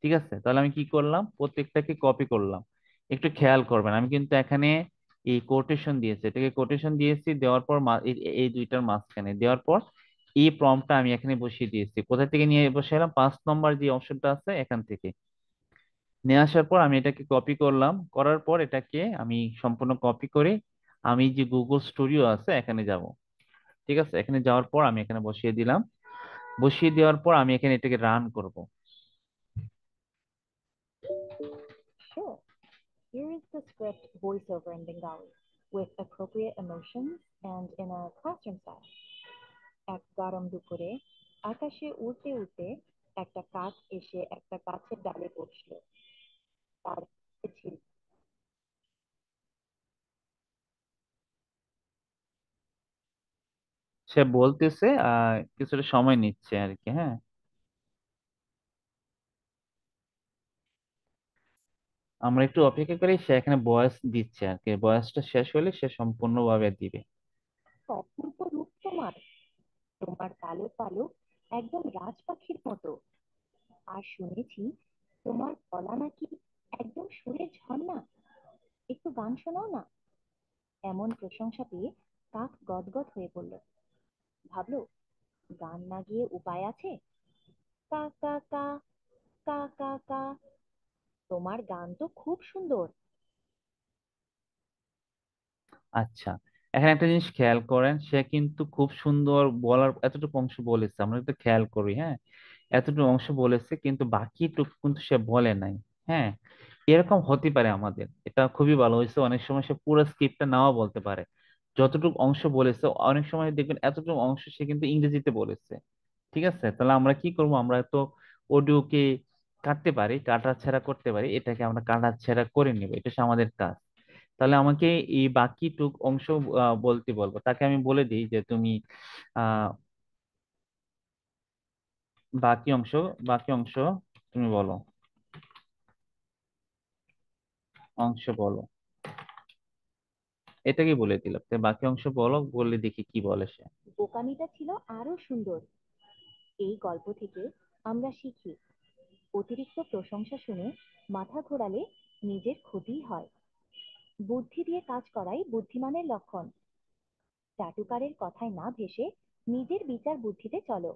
ঠিক আছে, তাহলে আমি কি করলাম, প্রত্যেকটাকে কপি করলাম। একটু খেয়াল করবেন, আমি কিন্তু এখানে এই কোটেশন দিয়েছি, এটাকে কোটেশন দিয়েছি, দেওয়ার পর এই দুইটার মাঝখানে দেওয়ার পর এই প্রম্পটটা আমি এখানে বসিয়ে দিয়েছি। কোথা থেকে নিয়ে বসাইলাম, 5 নম্বর যে অপশনটা আছে এখান থেকে নিয়ে আসার পর আমি এটাকে কপি করলাম, করার পর এটাকে আমি সম্পূর্ণ কপি করে আমি যে গুগল স্টুডিও আছে এখানে যাব। ঠিক আছে, এখানে যাওয়ার পর আমি এখানে বসিয়ে দিলাম, বসিয়ে দেওয়ার পর আমি এখানে এটাকে রান করব। Sure, here is the script voiceover in Bengali with appropriate emotions and in a classroom style. এক গরম দুপুরে আকাশে উড়তে উড়তে একটা কাক এসে একটা গাছের ডালে বসলো। তার ইচ্ছে ছিল সে বলতেছে কিছুটা সময় নিচ্ছে আর কি, হ্যাঁ। আমরা একটু অপেক্ষা করি, সে এখানে বয়স দিচ্ছে আর কি, বয়সটা শেষ হলে সে সম্পূর্ণভাবে দিবে। অপূর্ব রূপ তোমার, তোমার কালো পালক একদম রাজ পাখির মতো। আর শুনেছি তোমার গলা নাকি একদম সুরের ঝর্ণা। একটু গান শোনাও না। এমন প্রশংসা পেয়ে কাক গদগদ হয়ে পড়ল। ভাবলো, গান না গিয়ে উপায় আছে? কা কা কা, কা কা কা, তোমার গান তো খুব সুন্দর। আচ্ছা, এখানে একটা জিনিস খেয়াল করেন, সে কিন্তু খুব সুন্দর বলার এতটুকু অংশ বলেছে, আমরা একটু খেয়াল করি, হ্যাঁ। এতটুকু অংশ বলেছে কিন্তু বাকিটুকু কিন্তু সে বলে নাই। হ্যাঁ, এরকম হতে পারে আমাদের, এটা খুবই ভালো হয়েছে, অনেক সময় সে পুরো স্ক্রিপ্টটা নাও বলতে পারে। যতটুকু অংশ বলেছে অনেক সময় দেখবেন এতটুকু অংশ সে কিন্তু ইংরেজিতে বলেছে। ঠিক আছে, তাহলে আমরা কি করব, আমরা তো অডিওকে কাটতে পারি, কাটা ছেঁড়া করতে পারি, এটাকে আমরা কাটা ছেঁড়া করে নিব, এটা হচ্ছে আমাদের কাজ। তাহলে আমাকে এই বাকিটুক অংশ বলতে বলবো, তাকে আমি বলে দিই যে তুমি আহ বাকি অংশ, বাকি অংশ তুমি বলো, অংশ বলো, এটাকে বলে দিলাম, তো বাকি অংশ বলো, বললে দেখি কি বলে সে। বোকামিটা ছিল আরো সুন্দর। এই গল্প থেকে আমরা শিখি, অতিরিক্ত প্রশংসা শুনে মাথা ঘোরালে নিজের ক্ষতিই হয়। বুদ্ধি দিয়ে কাজ করাই বুদ্ধিমানের লক্ষণ। চাটুকারের কথায় না ভেসে নিজের বিচার বুদ্ধিতে চলো।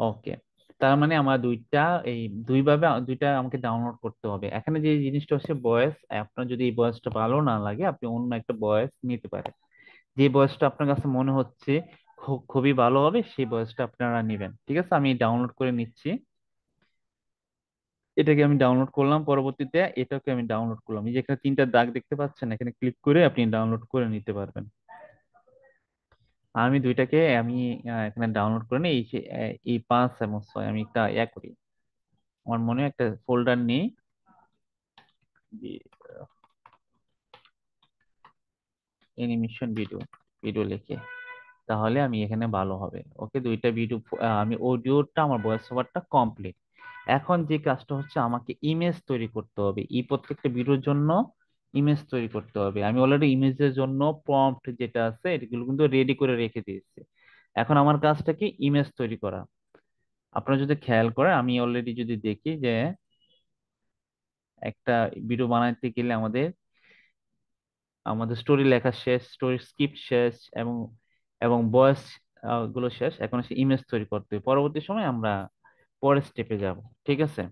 ওকে, তার মানে আমার দুইটা, এই দুইভাবে দুইটা আমাকে ডাউনলোড করতে হবে। এখানে যে জিনিসটা হচ্ছে বয়েস, আপনার যদি এই বয়েসটা ভালো না লাগে আপনি অন্য একটা বয়েস নিতে পারেন, যে বয়েসটা আপনার কাছে মনে হচ্ছে খুবই ভালো হবে সেই বয়েসটা আপনারা নেবেন। ঠিক আছে, আমি ডাউনলোড করে নিচ্ছি, এটাকে আমি ডাউনলোড করলাম, পরবর্তীতে এটাকে আমি ডাউনলোড করলাম, এই যে এখানে তিনটা দাগ দেখতে পাচ্ছেন, এখানে ক্লিক করে আপনি ডাউনলোড করে নিতে পারবেন। আমি দুইটাকে আমি এখানে ডাউনলোড করে নিই, এই 5 এবং 6 আমি একটা করি, আমার মনে হয় একটা ফোল্ডার নেই, অ্যানিমেশন ভিডিও, ভিডিও লিখে, তাহলে আমি এখানে ভালো হবে। ওকে, দুইটা ভিডিও, আমি অডিওটা আমার ভয়েস ওভারটা কমপ্লিট। এখন যে কাজটা হচ্ছে আমাকে ইমেজ তৈরি করতে হবে, এই প্রত্যেকটা ভিডিওর জন্য ইমেজ তৈরি করতে হবে। আমি অলরেডি ইমেজের জন্য প্রম্পট যেটা আছে এগুলো কিন্তু রেডি করে রেখে দিয়েছি। এখন আমার কাজটা কি, ইমেজ তৈরি করা। আপনারা যদি খেয়াল করেন, আমি অলরেডি যদি দেখি যে একটা ভিডিও বানাইতে গেলে আমাদের আমাদের স্টোরি লেখা শেষ, স্টোরি স্ক্রিপ্ট শেষ, এবং এবং ভয়েস গুলো শেষ, এখন হচ্ছে ইমেজ তৈরি করতে হবে। পরবর্তী সময় আমরা পরের স্টেপে যাব। ঠিক আছে,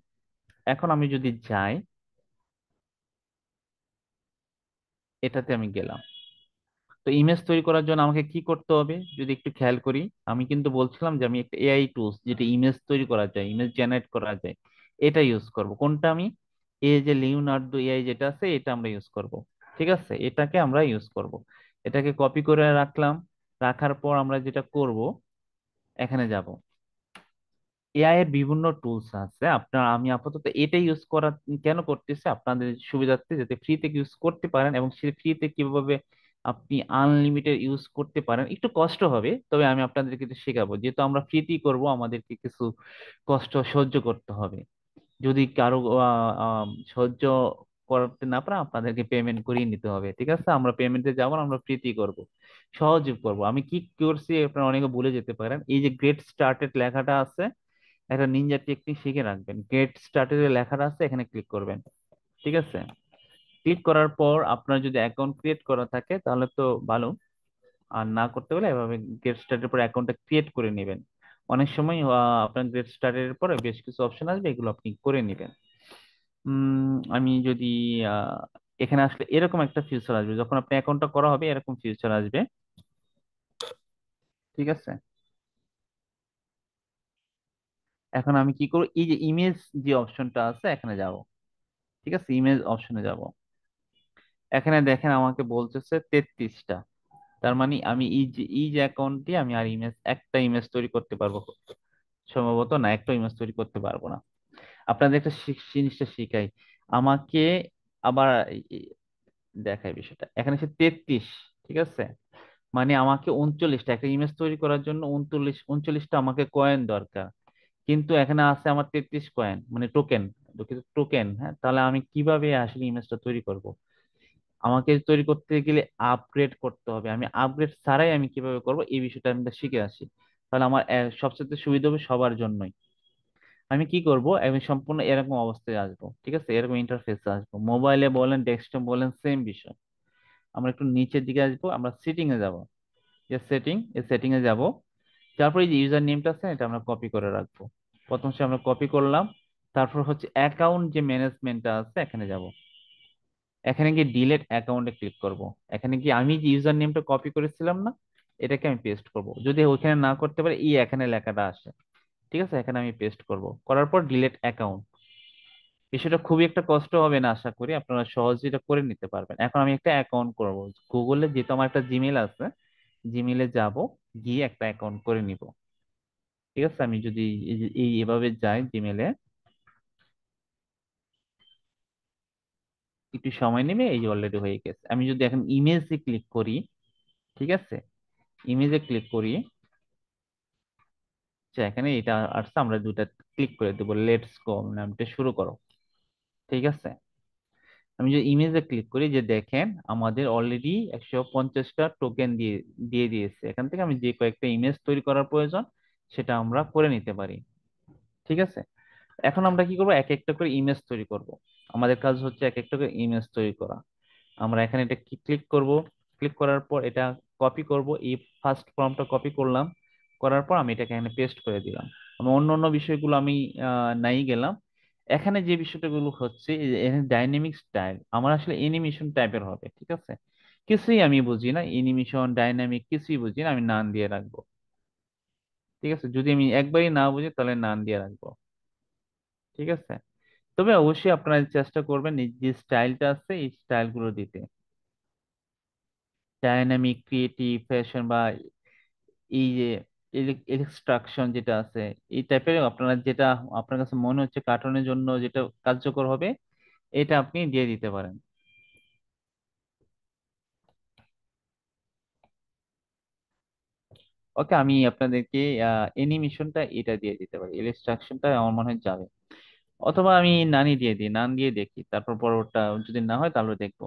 এখন আমি যদি যাই, এটাতে আমি গেলাম। তো ইমেজ তৈরি করার জন্য আমাকে কি করতে হবে যদি একটু খেয়াল করি, আমি কিন্তু বলছিলাম যে আমি একটা এআই টুলস যেটা ইমেজ তৈরি করা যায়, ইমেজ জেনারেট করা যায়, এটা ইউজ করব। কোনটা আমি, এই যে লিওনার্দো এআই যেটা আছে এটা আমরা ইউজ করব। ঠিক আছে, এটাকে আমরা ইউজ করব। এটাকে কপি করে রাখলাম, রাখার পর আমরা যেটা করব, এখানে যাব, এআই এর বিভিন্ন টুলস আছে আপনার, আমি আপাতত এটা ইউজ করা কেন করতেছি আপনাদের সুবিধার্থে, যাতে ফ্রিতে ইউজ করতে পারেন, এবং সে ফ্রিতে কিভাবে আপনি আনলিমিটেড ইউজ করতে পারেন। একটু কষ্ট হবে, তবে আমি আপনাদেরকে একটু শেখাবো। যেহেতু আমরা ফ্রিতেই করব, আমাদেরকে কিছু কষ্ট সহ্য করতে হবে। যদি কারো সহ্য করতে না পারে, আপনাদেরকে পেমেন্ট করিয়ে নিতে হবে। ঠিক আছে, আমরা পেমেন্টে যাব না, আমরা ফ্রিতেই করব, সহজে করব। আমি কি করছি আপনারা অনেকে ভুলে যেতে পারেন, এই যে গেট স্টার্টেড লেখাটা আছে, একটা নিনজা টেকনিক শিখে রাখবেন। গেট স্টার্টেড এর লেখাটা আছে, এখানে ক্লিক করবেন। ঠিক আছে, ক্লিক করার পর আপনার যদি অ্যাকাউন্ট ক্রিয়েট করা থাকে তাহলে তো ভালো, আর না করতে হলে এভাবে গেট স্টার্টের পর অ্যাকাউন্টটা ক্রিয়েট করে নেবেন। অনেক সময় আপনার গেট স্টার্টের পরে বেশ কিছু অপশন আসবে, এগুলো আপনি করে নেবেন। আমি যদি আহ, এখানে আসলে এরকম একটা ফিউচার আসবে, যখন আপনি অ্যাকাউন্টটা করা হবে এরকম ফিউচার আসবে। ঠিক আছে, এখন আমি কি করব, এই যে ইমেজ যে অপশনটা আছে এখানে যাব। ঠিক আছে, ইমেজ অপশনে যাব। এখানে দেখেন আমাকে বলতেছে 33টা। তার মানে আমি এই যে অ্যাকাউন্টটি আমি আর একটা ইমেজ তৈরি করতে পারবো, সম্ভবত না, একটা ইমেজ তৈরি করতে পারবো না। আপনাদের একটা জিনিসটা শিখাই, আমাকে আবার দেখাই বিষয়টা। এখানে সে 33, ঠিক আছে, মানে আমাকে 39টা, একটা ইমেজ তৈরি করার জন্য 39টা আমাকে কয়েন দরকার। কিন্তু এখানে আছে আমার 33 কয়েন, মানে টোকেন, দুঃখিত টোকেন। হ্যাঁ, তাহলে আমি কিভাবে আসলে ইমেজটা তৈরি করব? আমাকে তৈরি করতে গেলে আপগ্রেড করতে হবে। আমি আপগ্রেড ছাড়াই আমি কিভাবে করব এই বিষয়টা আমি শিখে আসি, তাহলে আমার সবচেয়ে সুবিধা হবে সবার জন্যই। আমি কি করব, আমি সম্পূর্ণ এরকম অবস্থায় আসবো। ঠিক আছে, এরকম ইন্টারফেসে আসবো, মোবাইলে বলেন ডেস্কটপ বলেন সেম বিষয়। আমরা একটু নিচের দিকে আসবো, আমরা সেটিং এ যাব। যে সেটিং, এই সেটিং এ যাব। তারপর এই যে ইউজার নেমটা আছে এটা আমরা কপি করে রাখবো। প্রথম সে আমরা কপি করলাম। তারপর হচ্ছে অ্যাকাউন্ট যে ম্যানেজমেন্টটা আছে এখানে যাব। এখানে গিয়ে ডিলেট অ্যাকাউন্টে ক্লিক করব। এখানে কি আমি যে ইউজার নেমটা কপি করেছিলাম না, এটাকে আমি পেস্ট করব। যদি ওইখানে না করতে পারি, এই এখানে লেখাটা আসে। ঠিক আছে, এখানে আমি পেস্ট করব, করার পর ডিলেট অ্যাকাউন্ট। বিষয়টা খুবই একটা কষ্ট হবে না, আশা করি আপনারা সহজে এটা করে নিতে পারবেন। এখন আমি একটা অ্যাকাউন্ট করব গুগলে, যেহেতু আমার একটা জিমেল আছে, জিমেলে যাব, গিয়ে একটা অ্যাকাউন্ট করে নিব। ঠিক আছে, আমি যদি এভাবে যাই জিমেলে, একটু সময় নেবে, এই যে অলরেডি হয়ে গেছে। আমি যদি এখন ইমেজে ক্লিক করি, ঠিক আছে, ইমেজে ক্লিক করি, আচ্ছা এখানে এটা আসছে, আমরা দুইটা ক্লিক করে দেবো, লেটস গো নামটা শুরু করো। ঠিক আছে, আমি যে ইমেজে ক্লিক করি, যে দেখেন আমাদের অলরেডি 150টা টোকেন দিয়ে দিয়ে দিয়েছে। এখান থেকে আমি যে কয়েকটা ইমেজ তৈরি করার প্রয়োজন সেটা আমরা করে নিতে পারি। ঠিক আছে, এখন আমরা কি করবো, এক একটা করে ইমেজ তৈরি করব। আমাদের কাজ হচ্ছে এক একটা করে ইমেজ তৈরি করা। আমরা এখানে এটা ক্লিক করব। ক্লিক করার পর এটা কপি করব, এই ফার্স্ট ফর্মটা কপি করলাম। করার পর আমি এটাকে এখানে পেস্ট করে দিলাম। আমি অন্য অন্য বিষয়গুলো আমি নাই গেলাম। এখানে যে বিষয়গুলো হচ্ছে, এই যে এখানে ডাইনামিক স্টাইল আমার আসলে অ্যানিমেশন টাইপের হবে। ঠিক আছে, কিছুই আমি বুঝি না, অ্যানিমেশন ডাইনামিক কিছুই বুঝি না, আমি নাম দিয়ে রাখবো। ঠিক আছে, যদি আমি একবারই না বুঝি তাহলে নাম দিয়ে রাখবো। ঠিক আছে, তবে অবশ্যই আপনারা চেষ্টা করবেন এই যে স্টাইলটা আছে এই স্টাইল গুলো দিতে। ডাইনামিক, ক্রিয়েটিভ, ফ্যাশন, বা এই যে ইনস্ট্রাকশন যেটা আছে, এই টাইপের আপনারা যেটা আপনার কাছে মনে হচ্ছে কার্টুনের জন্য যেটা কার্যকর হবে, এটা আপনি দিয়ে দিতে পারেন। ওকে, আমি আপনাদেরকে অ্যানিমেশনটা এটা দিয়ে দিতে পারি, ইনস্ট্রাকশনটা আমার মনে হয় যাবে। অথবা আমি নানি দিয়ে দিই, নান দিয়ে দেখি, তারপর পরবর্তীটা যদি না হয় তাহলে দেখবো।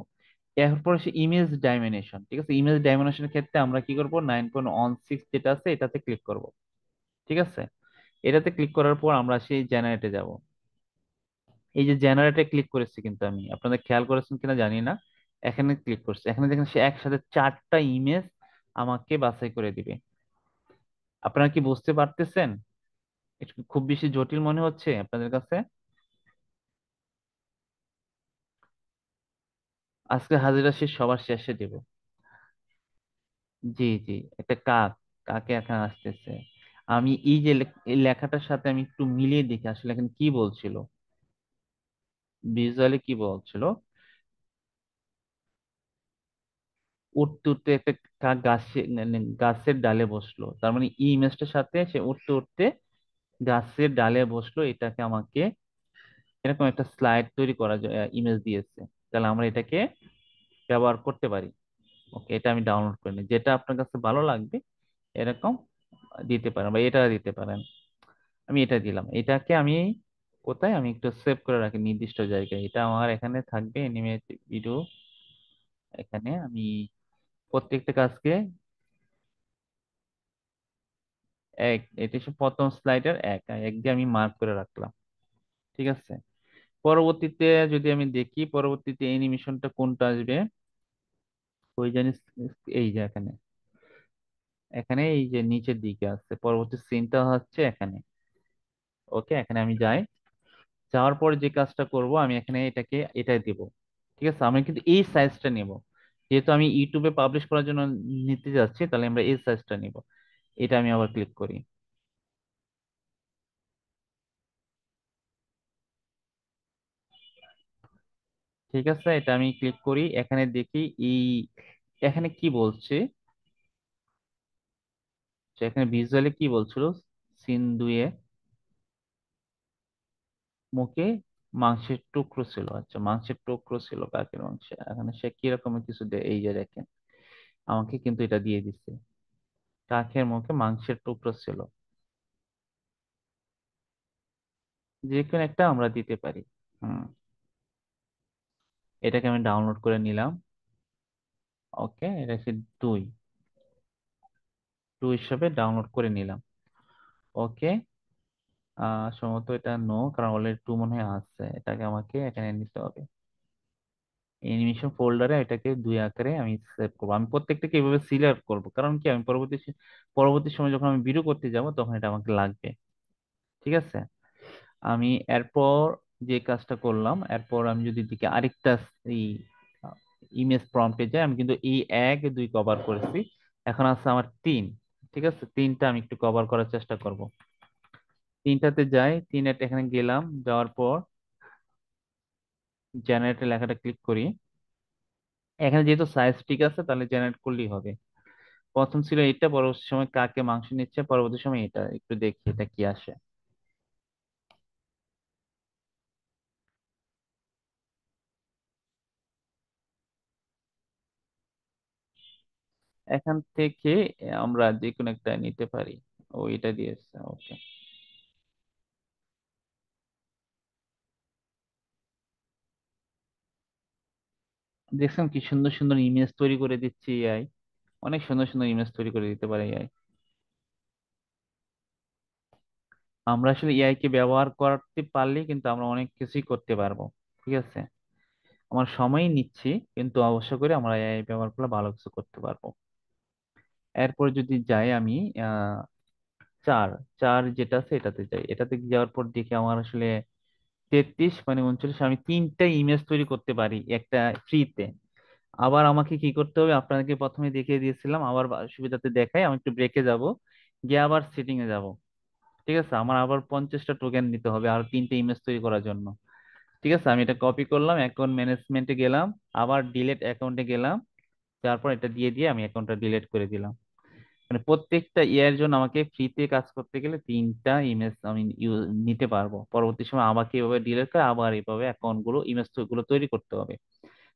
এরপর হচ্ছে ইমেজ ডাইমেনশন। ঠিক আছে, ইমেজ ডাইমেনশনের ক্ষেত্রে আমরা কি করব, 9.16 যেটা আছে এটাতে ক্লিক করব। ঠিক আছে, এটাতে ক্লিক করার পর আমরা সেই জেনারেটে যাব। এই যে জেনারেটে ক্লিক করেছি, কিন্তু আমি আপনাদের খেয়াল করেছেন কিনা জানি না, এখানে ক্লিক করছি, এখানে দেখেন সে একসাথে 4টা ইমেজ আমাকে বাছাই করে দিবে। আপনারা কি বুঝতে পারতেছেন? এটা কি খুব বেশি জটিল মনে হচ্ছে আপনাদের কাছে? আজকে হাজিরা শেষ, সবার শেষে দেব। জি জি, একটা কাক, কাকে এখানে আসতেছে। আমি এই যে এই লেখাটার সাথে আমি একটু মিলিয়ে দেখি আসলে এখানে কি বলছিল, ভিজুয়ালি কি বলছিল। উঠতে উঠতে একটা কাক গাছের ডালে বসলো, তার মানে এই ইমেজটার সাথে সে উঠতে উঠতে গাছের ডালে বসলো, এটাকে আমাকে এরকম একটা স্লাইড তৈরি করা ইমেজ দিয়েছে। তাহলে আমরা এটাকে ব্যবহার করতে পারি। ওকে, এটা আমি ডাউনলোড করে নিই, যেটা আপনার কাছে ভালো লাগবে এরকম দিতে পারেন, বা এটা দিতে পারেন। আমি এটা দিলাম, এটাকে আমি কোথায়, আমি একটু সেভ করে রাখি নির্দিষ্ট জায়গায়। এটা আমার এখানে থাকবে এনিমেট ভিডিও। এখানে আমি প্রত্যেকটা কাজকে এটা হচ্ছে প্রথম স্লাইডের এক এক দিয়ে আমি মার্ক করে রাখলাম। ঠিক আছে, পরবর্তীতে যদি আমি দেখি পরবর্তীতে অ্যানিমেশনটা কোনটা আসবে, ওই জানিস, এই যে এখানে, এখানে এই যে নিচের দিকে আছে পরবর্তী সিনটা হচ্ছে এখানে। ওকে, এখানে আমি যাই, যাওয়ার পর যে কাজটা করব, আমি এখানে এটাকে এটাই দিব। ঠিক আছে, আমি কিন্তু এই সাইজটা নেব, যেহেতু আমি ইউটিউবে পাবলিশ করার জন্য নিতে যাচ্ছি, তাহলে আমরা এই সাইজটা নিব। এটা আমি আবার ক্লিক করি। ঠিক আছে, এটা আমি ক্লিক করি, এখানে দেখি এই এখানে কি বলছে, যে এখানে ভিজুয়ালি কি বলছিল, সিন দুয়ে মুখে মাংসের টুকরো ছিল। আচ্ছা, মাংসের টুকরো ছিল, কাকের মাংস। এখানে সে কি রকমের কিছু এই যে দেখেন, আমাকে কিন্তু এটা দিয়ে দিচ্ছে, কাকের মুখে মাংসের টুকরো ছিল। যে কোনো একটা আমরা দিতে পারি। হুম, এটাকে আমি ডাউনলোড করে নিলাম। ওকে, এটা হচ্ছে দুই, টু হিসাবে ডাউনলোড করে নিলাম। ওকে, সম্ভবত এটা নো, কারণ অলরেডি টু মনে হয় আছে, এটাকে আমাকে এখানে নিতে হবে। অ্যানিমেশন ফোল্ডারে এটাকে দুই আকারে আমি সেভ করবো। আমি প্রত্যেকটাকে এইভাবে সিলেক্ট করবো, কারণ কি আমি পরবর্তী সময় যখন আমি ভিডিও করতে যাব তখন এটা আমাকে লাগবে। ঠিক আছে, আমি এরপর যে কাজটা করলাম, এরপর আমি যদি দিকে আরেকটা এই ইমেজ প্রম্পটে যাই, আমি কিন্তু এই এক দুই কভার করেছি, এখন আছে আমার তিন। ঠিক আছে, তিনটা আমি একটু কভার করার চেষ্টা করব। তিনটাতে যাই, তিনটা এখানে গেলাম, যাওয়ার পর জেনারেটর লেখাটা ক্লিক করি। এখানে যেহেতু সাইজ ঠিক আছে, তাহলে জেনারেট করলেই হবে। প্রথম ছিল এটা, পরবর্তী সময় কাকে মাংস নিচ্ছে, পরবর্তী সময় এটা, একটু দেখি এটা কি আসে। এখান থেকে আমরা যে কোনো একটা নিতে পারি। ও, এটা দিয়েছে, ওকে। দেখছেন কি সুন্দর সুন্দর ইমেজ তৈরি করে দিচ্ছি এআই, অনেক সুন্দর সুন্দর ইমেজ তৈরি করে দিতে পারে এআই। আমরা আসলে এআই কে ব্যবহার করতে পারলে কিন্তু আমরা অনেক কিছুই করতে পারবো। ঠিক আছে, আমার সময়ই নিচ্ছি, কিন্তু অবশ্য করে আমরা এআই ব্যবহার করলে ভালো কিছু করতে পারবো। এরপর যদি যাই আমি আহ চার, চার যেটা আছে এটাতে যাই, এটাতে যাওয়ার পর দেখি আমার আসলে 33 মানে 39, আমি তিনটা ইমেজ তৈরি করতে পারি একটা ফ্রিতে। আবার আমাকে কি করতে হবে, আপনাকে প্রথমে দেখিয়ে দিয়েছিলাম, আবার সুবিধাতে দেখাই, আমি একটু ব্রেকে যাব, গিয়ে আবার সেটিং এ যাব। ঠিক আছে, আমার আবার 50টা টোকেন নিতে হবে আর তিনটে ইমেজ তৈরি করার জন্য। ঠিক আছে, আমি এটা কপি করলাম, অ্যাকাউন্ট ম্যানেজমেন্টে গেলাম, আবার ডিলেট অ্যাকাউন্টে গেলাম, তারপর এটা দিয়ে দিয়ে আমি অ্যাকাউন্টটা ডিলিট করে দিলাম। মানে প্রত্যেকটা ইয়ার জন্য আমাকে ফ্রিতে কাজ করতে গেলে তিনটা ইমেজ আমি নিতে পারবো, পরবর্তী সময় আমাকে এভাবে ডিলিট করে আবার এইভাবে অ্যাকাউন্ট গুলো ইমেজ গুলো তৈরি করতে হবে।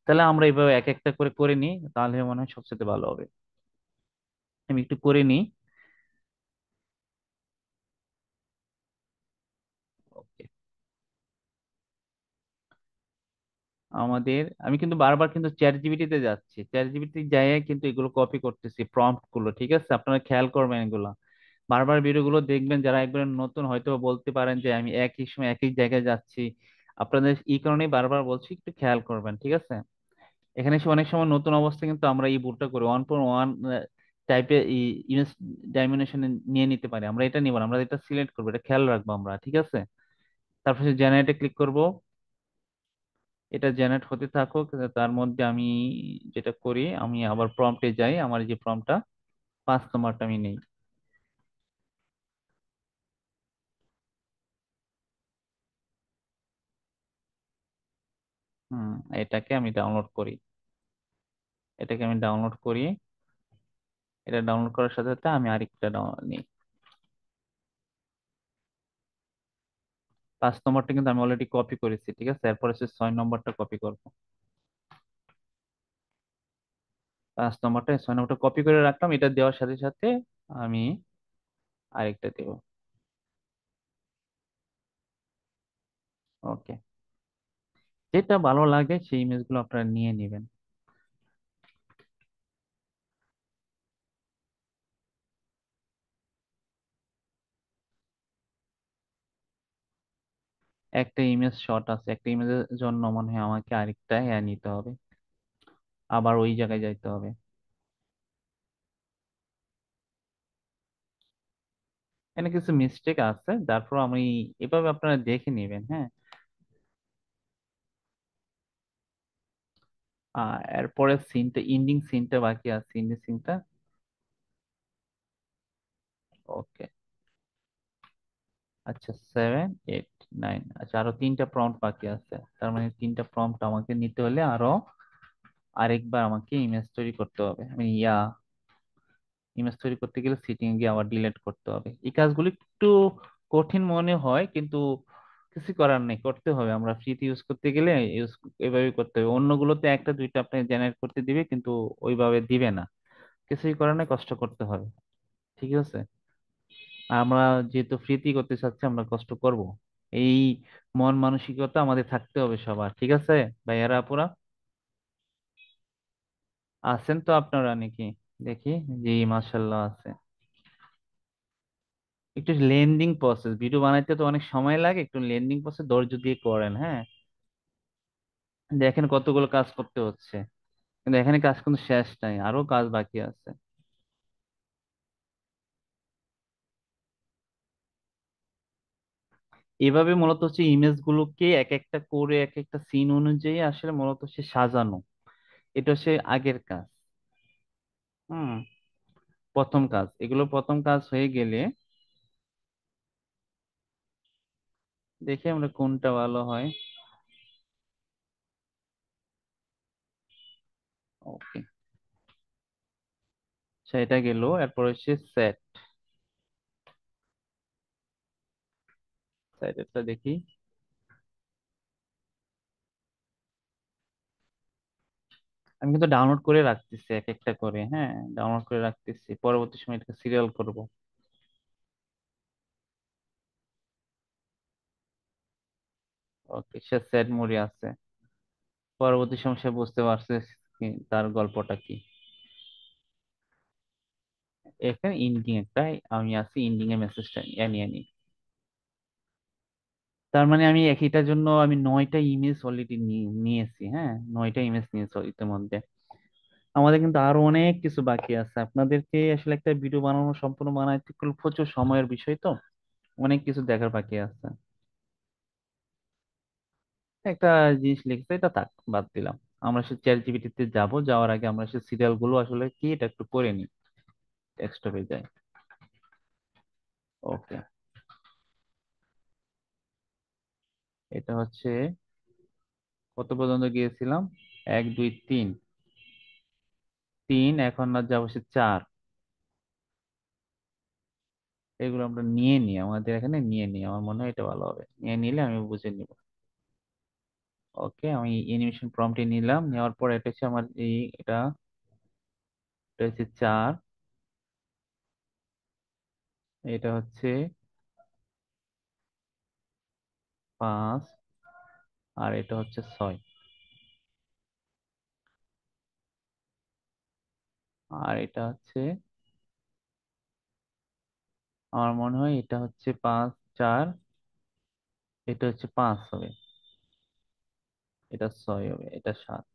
তাহলে আমরা এইভাবে এক একটা করে করে নিই, তাহলে মনে হয় সবচেয়ে ভালো হবে। আমি একটু করে নিই। ওকে, আমি কিন্তু বারবার কিন্তু চ্যাট জিপিটিতে যাচ্ছি, চ্যাট জিপিটি যাই কিন্তু এগুলো কপি করতেছি প্রম্পট গুলো। ঠিক আছে, আপনারা খেয়াল করবেন এগুলো, বারবার ভিডিও গুলো দেখবেন, যারা একবার নতুন হয়তো বলতে পারেন যে আমি একই সময় একই জায়গায় যাচ্ছি। আপনাদের এই কারণেই বারবার বলছি, একটু খেয়াল করবেন। ঠিক আছে, এখানে এসে অনেক সময় নতুন অবস্থা কিন্তু আমরা এই ভুলটা করি, 1.1 টাইপের ইমেজ ডাইমেনশন নিয়ে নিতে পারি। আমরা এটা নিব না, আমরা এটা সিলেক্ট করবো, এটা খেয়াল রাখবো আমরা। ঠিক আছে, তারপর জেনারেটে ক্লিক করব, এটা জেনারেট হতে থাকুক। তার মধ্যে আমি যেটা করি, আমি আবার প্রম্পটে যাই, আমার যে প্রম্পটটা 5 নম্বরটা আমি নেই। হুম, এটাকে আমি ডাউনলোড করি, এটাকে আমি ডাউনলোড করি। এটা ডাউনলোড করার সাথে সাথে আমি আরেকটা নিই। 5 নম্বরটা কিন্তু আমি অলরেডি কপি করেছি, ঠিক আছে? এরপর হচ্ছে 6 নম্বরটা কপি করবো। 5 নম্বরটা 6 নম্বরটা কপি করে রাখলাম, এটা দেওয়ার সাথে সাথে আমি আরেকটা দেব। ওকে, যেটা ভালো লাগে সেই ইমেজগুলো আপনারা নিয়ে নেবেন। একটা ইমেজ শট আছে, একটা ইমেজের জন্য মনে হয় আমাকে আরেকটা নিতে হবে, আবার ওই জায়গায় যাইতে হবে। এখানে কিছু মিস্টেক আছে, তারপর আমি এভাবে আপনারা দেখে নেবেন, হ্যাঁ। এরপরে সিনটা, এন্ডিং সিনটা বাকি আছে, এন্ডিং সিনটা। ওকে, আচ্ছা 7, 8, 9, আচ্ছা আরো 3টা প্রম্পট বাকি আছে, তার মানে 3টা প্রম্পট আমাকে নিতে হলে আরো আরেকবার আমাকে ইমেজ তৈরি করতে হবে। আমি ইমেজ তৈরি করতে গেলে সিটিং এ গিয়ে আবার ডিলিট করতে হবে। এই কাজগুলো একটু কঠিন মনে হয়, কিন্তু কিছু করার নেই, করতে হবে। আমরা ফ্রিতে ইউজ করতে গেলে ইউজ এভাবে করতে হবে। অন্যগুলোতে একটা দুইটা আপনি জেনারেট করতে দিবে, কিন্তু ওইভাবে দিবে না। কিছুই করার নেই, কষ্ট করতে হবে, ঠিক আছে? আমরা যেহেতু ফ্রিতে করতে চাচ্ছি, আমরা কষ্ট করব। এই মন মানসিকতা আমাদের থাকতে হবে সবার, ঠিক আছে? ভাইয়ারা আপুরা, আছেন তো আপনারা নাকি? দেখি। জি, মাশাল্লাহ আছে। একটু লেন্দিং প্রসেস, ভিডিও বানাইতে তো অনেক সময় লাগে, একটু লেন্দিং প্রসেস ধৈর্য দিয়ে করেন, হ্যাঁ। দেখেন কতগুলো কাজ করতে হচ্ছে, কিন্তু এখানে কাজ কিন্তু শেষ নাই, আরো কাজ বাকি আছে। এভাবে মূলত হচ্ছে ইমেজ গুলোকে এক একটা করে এক একটা সিন অনুযায়ী আসলে মূলত সে সাজানো, এটা হচ্ছে আগের কাজ। হুম, প্রথম কাজ, এগুলো প্রথম কাজ হয়ে গেলে দেখি আমরা কোনটা ভালো হয়। ওকে, সেটা গেল। এরপর হচ্ছে সেট, সেটটা দেখি। আমি কিন্তু ডাউনলোড করে রাখতেছি এক একটা করে, হ্যাঁ। ডাউনলোড করে রাখতেছি, পরবর্তী সময় এটাকে সিরিয়াল করব। ওকে, সে সেট মোডে আছে, পরবর্তী সময় সে বুঝতে পারছে তার গল্পটা কি। এখানে ইন্ডিং একটা, আমি আছি ইন্ডিং এর মেসেজটা নিয়ে নিই। তার মানে আমি একইটার জন্য আমি 9টা ইমেজ অলরেডি নিয়েছি, হ্যাঁ। 9টা ইমেজ নিয়েছি ইতিমধ্যে। আমাদের কিন্তু আরো অনেক কিছু বাকি আছে। আপনাদেরকে আসলে একটা ভিডিও বানানো, সম্পূর্ণ বানাইতে গেলে প্রচুর সময়ের বিষয় তো, অনেক কিছু দেখার বাকি আছে। একটা জিনিস লিখছে, এটা থাক, বাদ দিলাম। আমরা সে চ্যাট জিপিটিতে যাবো, যাওয়ার আগে আমরা সে সিরিয়াল গুলো আসলে কি এটা একটু করে নিই, ডেস্কটপে যাই। ওকে, এটা হচ্ছে কত পর্যন্ত গিয়েছিলাম? 1, 2, 3, 3, এখন না যাবো সে 4। এগুলো আমরা নিয়ে নিই, আমাদের এখানে নিয়ে নিই, আমার মনে হয় এটা ভালো হবে। নিয়ে নিলে আমি বুঝে নিব। ওকে, আমি অ্যানিমেশন প্রম্পটে নিলাম, নেওয়ার পর এটা হচ্ছে আমার এই এটা হচ্ছে 4, এটা হচ্ছে 5, আর এটা হচ্ছে 6, আর এটা হচ্ছে, আমার মনে হয় এটা হচ্ছে 5, 4, এটা হচ্ছে 5 হবে, এটা 6 হবে, এটা 7,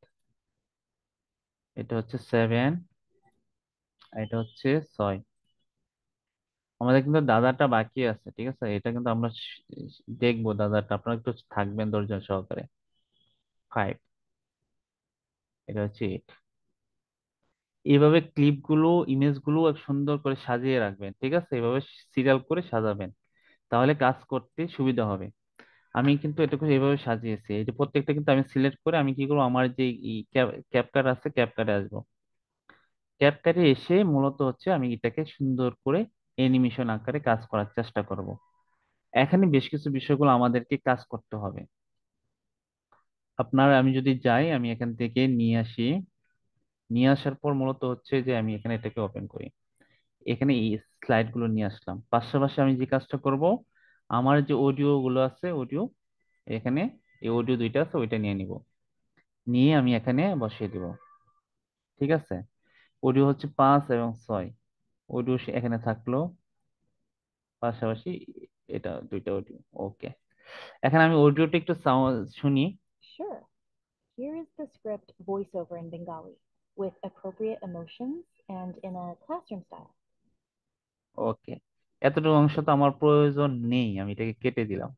এটা হচ্ছে 7, এটা হচ্ছে 6। আমাদের কিন্তু দাদাটা বাকি আছে, ঠিক আছে? এটা কিন্তু আমরা দেখবো দাদাটা, আপনারা একটু থাকবেন ধৈর্য সহকারে। 5, এটা হচ্ছে 8। এইভাবে ক্লিপ গুলো, ইমেজ গুলো সুন্দর করে সাজিয়ে রাখবেন, ঠিক আছে? এভাবে সিরিয়াল করে সাজাবেন, তাহলে কাজ করতে সুবিধা হবে। আমি কিন্তু এটাকে এইভাবে সাজিয়েছি, এই যে প্রত্যেকটা কিন্তু আমি সিলেক্ট করে আমি কি করবো, আমার যে ক্যাপকাট আছে, ক্যাপকাটে আসবো। ক্যাপকাটে এসে মূলত হচ্ছে আমি এটাকে সুন্দর করে অ্যানিমেশন আকারে কাজ করার চেষ্টা করব। এখানে বেশ কিছু বিষয়গুলো আমাদেরকে কাজ করতে হবে। আমি যদি যাই, আমি এখান থেকে নিয়ে আসি। নিয়ে আসার পর মূলত হচ্ছে যে আমি এখানে এটাকে ওপেন করি। এখানে এই স্লাইড গুলো নিয়ে আসলাম। পাশাপাশি আমি যে কাজটা করব, আমার যে অডিও গুলো আছে, অডিও এখানে, এই অডিও দুইটা আছে, ওইটা নিয়ে নিব। নিয়ে আমি এখানে বসিয়ে দিব। ঠিক আছে, অডিও হচ্ছে 5 এবং 6। অডিও এখানে থাকলো, পাশাপাশি এটা দুইটা অডিও। ওকে, এখন আমি অডিওটা একটু শুনি। Sure. Here is the script voiceover in Bengali with appropriate emotions and in a classroom style. ওকে, এতটুকু অংশ তো আমার প্রয়োজন নেই, আমি এটাকে কেটে দিলাম।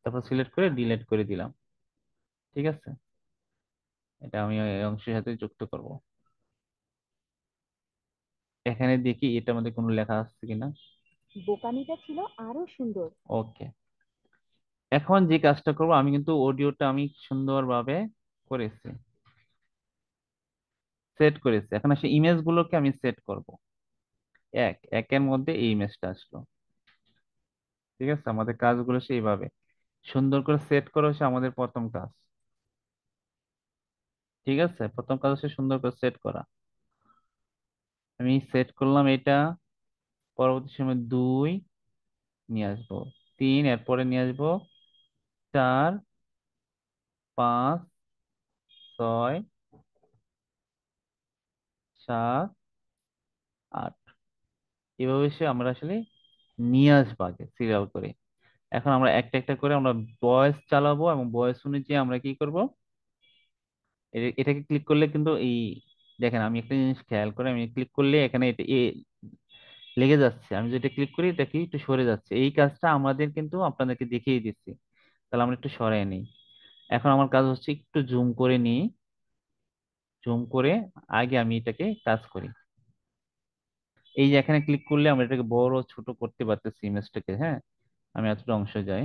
তারপর সিলেক্ট করে ডিলিট করে দিলাম। ঠিক আছে, এটা আমি এই অংশের সাথে যুক্ত করব। এখানে দেখি এটার মধ্যে কোনো লেখা আছে কিনা। বোকামিটা ছিল আরো সুন্দর। ওকে, এখন যে কাজটা করব, আমি কিন্তু অডিওটা আমি সুন্দরভাবে করেছি, সেট করেছি। এখন আসলে ইমেজ গুলোকে আমি সেট করব। একের মধ্যে এই ইমেজটা আসলো। ঠিক আছে, আমাদের কাজগুলো সেইভাবে সুন্দর করে সেট করা হচ্ছে আমাদের প্রথম কাজ। ঠিক আছে, প্রথম কাজ হচ্ছে সুন্দর করে সেট করা। আমি সেট করলাম এটা। পরবর্তী সময় 2 নিয়ে আসবো, 3 এরপরে নিয়ে আসবো, 4, 5, 6, 7, 8। এভাবে সে আমরা আসলে নিয়ে আসবো আগে সিরিয়াল করে। এখন আমরা একটা একটা করে আমরা ভয়েস চালাবো, এবং ভয়েস অনুযায়ী আমরা কি করব, এটাকে ক্লিক করলে কিন্তু এই, দেখেন আমি একটা জিনিস খেয়াল করে, আমি ক্লিক করলে এখানে এটা লেগে যাচ্ছে। আমি যেটা ক্লিক করি এটা কি একটু সরে যাচ্ছে। এই কাজটা আমাদের কিন্তু আপনাদেরকে দেখিয়ে দিচ্ছি। তাহলে আমরা একটু সরাই নিই। এখন আমার কাজ হচ্ছে একটু জুম করে নিই। জুম করে আগে আমি এটাকে কাজ করি। এই যে এখানে ক্লিক করলে আমরা এটাকে বড় ছোট করতে পারতেছি ইমেজটাকে। হ্যাঁ, আমি এতটা অংশ যাই।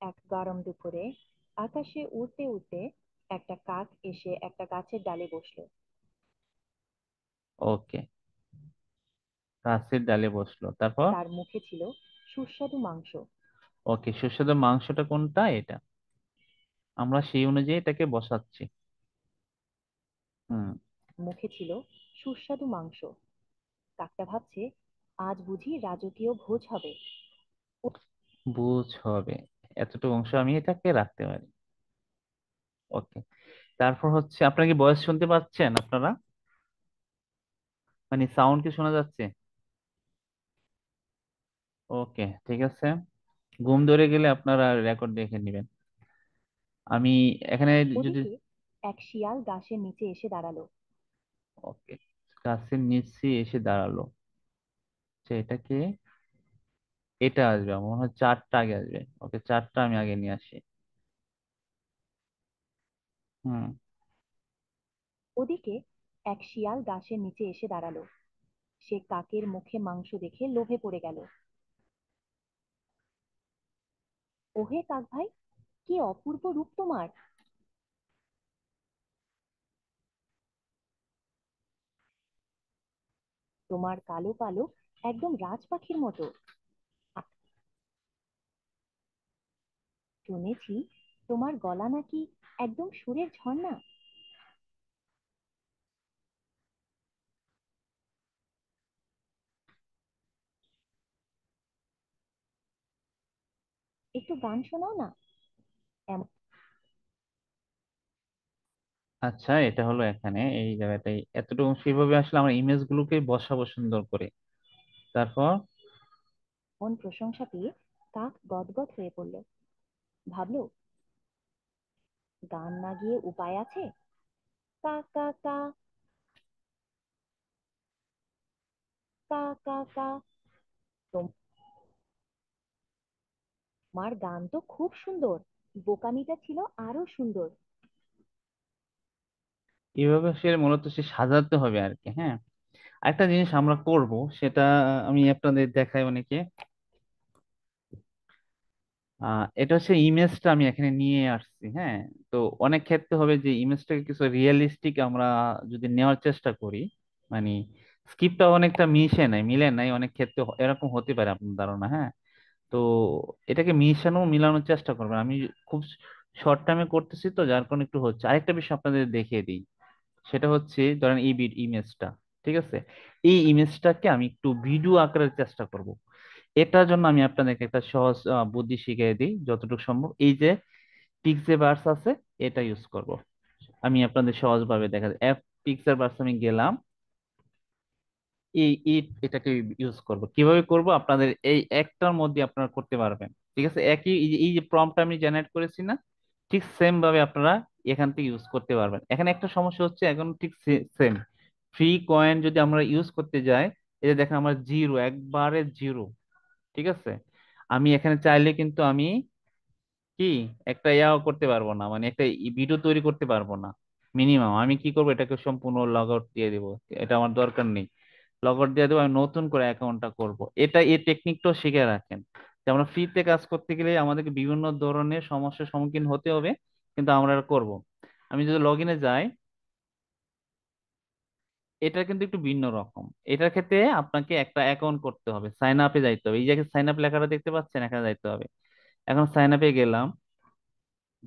এক গরম দুপুরে আকাশে উড়তে উড়তে একটা কাক এসে একটা গাছের ডালে বসলো। ওকে, গাছের ডালে বসলো, তারপর। তার মুখে ছিল সুস্বাদু মাংস। ওকে, সুস্বাদু মাংসটা কোনটা, এটা আমরা সেই অনুযায়ী এটাকে বসাচ্ছি। হুম। মুখে ছিল সুস্বাদু মাংস। কাকটা ভাবছে, আজ বুঝি রাজকীয় ভোজ হবে। বুঝ হবে, এতটুকু অংশ আমি এটাকে রাখতে পারি। ওকে, তারপর হচ্ছে আপনারা কি ভয়েস শুনতে পাচ্ছেন আপনারা, মানে সাউন্ড কি শোনা যাচ্ছে? ওকে, ঠিক আছে। ঘুম ধরে গেলে আপনারা রেকর্ড দেখে নেবেন। আমি এখানে যদি, ওদিকে এক শিয়াল গাছের নিচে এসে দাঁড়ালো। ওকে, গাছের নিচে এসে দাঁড়ালো। আচ্ছা, এটা কি, এটা আসবে আমার মনে হয় 4টা আগে আসবে। ওকে, 4টা আমি আগে নিয়ে আসি। হুম। ওদিকে এক শিয়াল গাছের নিচে এসে দাঁড়ালো। সে কাকের মুখে মাংস দেখে লোভে পড়ে গেল। ওহে কাক ভাই, কি অপূর্ব রূপ তোমার! তোমার কালো পালক একদম রাজপাখির মতো। শুনেছি তোমার গলা নাকি একদম সুরের ঝর্ণা। একটু গান শোনাও না। এমন আচ্ছা, এটা হলো এখানে এই জায়গাটাই এতটুকু। সেইভাবে আসলে আমরা ইমেজ গুলোকে বসাবো সুন্দর করে। তারপর প্রশংসা পেয়ে কাক গদগদ হয়ে পড়ল। ভাবলো, গান না গিয়ে উপায় আছে। কা কা কা, কা কা কা। তোমার গান তো খুব সুন্দর, বোকামিটা ছিল আরো সুন্দর। এইভাবে আসলে মূলত সে সাজাতে হবে আর কি। হ্যাঁ, একটা জিনিস আমরা করব, সেটা আমি আপনাদের দেখাই অনেকে। এটা হচ্ছে ইমেজটা আমি এখানে নিয়ে আসছি। হ্যাঁ, তো অনেক ক্ষেত্রে হবে যে ইমেজটাকে কিছু রিয়েলিস্টিক আমরা যদি নেওয়ার চেষ্টা করি, মানে স্ক্রিপ্টটা অনেকটা মিশে নাই, মিলে নাই, অনেক ক্ষেত্রে এরকম হতে পারে আপনার ধারণা। হ্যাঁ, তো এটাকে মিলানোর চেষ্টা করবেন। আমি খুব শর্ট টাইমে করতেছি তো, যার কারণে একটু হচ্ছে। আরেকটা বিষয় আপনাদের দেখিয়ে দিই, সেটা হচ্ছে ধরেন এই ইমেজটা, ঠিক আছে, এই ইমেজটাকে আমি একটু ভিডিও আকারের চেষ্টা করব। এটার জন্য আমি আপনাদেরকে একটা সহজ বুদ্ধি শিখিয়ে দিই যতটুকু সম্ভব। এই যে পিক্সেভার্স আছে, এটা ইউজ করব। আমি আপনাদের সহজভাবে দেখা যায় অ্যাপ পিক্সেভার্স আমি গেলাম, এটাকে ইউজ করব। কিভাবে করব, আপনাদের এই একটার মধ্যে আপনারা করতে পারবেন। ঠিক আছে, একই এই যে প্রম্পট আমি জেনারেট করেছি না, ঠিক সেম ভাবে আপনারা এখান থেকে ইউজ করতে পারবেন। এখানে একটা সমস্যা হচ্ছে, এখন ঠিক সেম ফ্রি কয়েন যদি আমরা ইউজ করতে যাই, এই যে দেখেন আমার জিরো, একবারে জিরো। ঠিক আছে, আমি এখানে চাইলে কিন্তু আমি কি একটা ইয়াও করতে পারবো না, মানে একটা ভিডিও তৈরি করতে পারবো না। মিনিমাম আমি কি করবো, এটাকে সম্পূর্ণ লগ আউট দিয়ে দিব। এটা আমার দরকার নেই, লগ আউট দিয়ে দেবো। আমি নতুন করে অ্যাকাউন্টটা করব। এই টেকনিকটাও শিখে রাখেন যে আমরা ফ্রিতে কাজ করতে গেলে আমাদেরকে বিভিন্ন ধরনের সমস্যার সম্মুখীন হতে হবে, কিন্তু আমরা এটা করবো। আমি যদি লগ ইনে যাই, এটা কিন্তু একটু ভিন্ন রকম। এটার ক্ষেত্রে আপনাকে একটা অ্যাকাউন্ট করতে হবে, সাইন আপে যাইতে হবে। এই জায়গায় সাইন আপ লেখাটা দেখতে পাচ্ছেন, এখানে যাইতে হবে। এখন সাইন আপে গেলাম,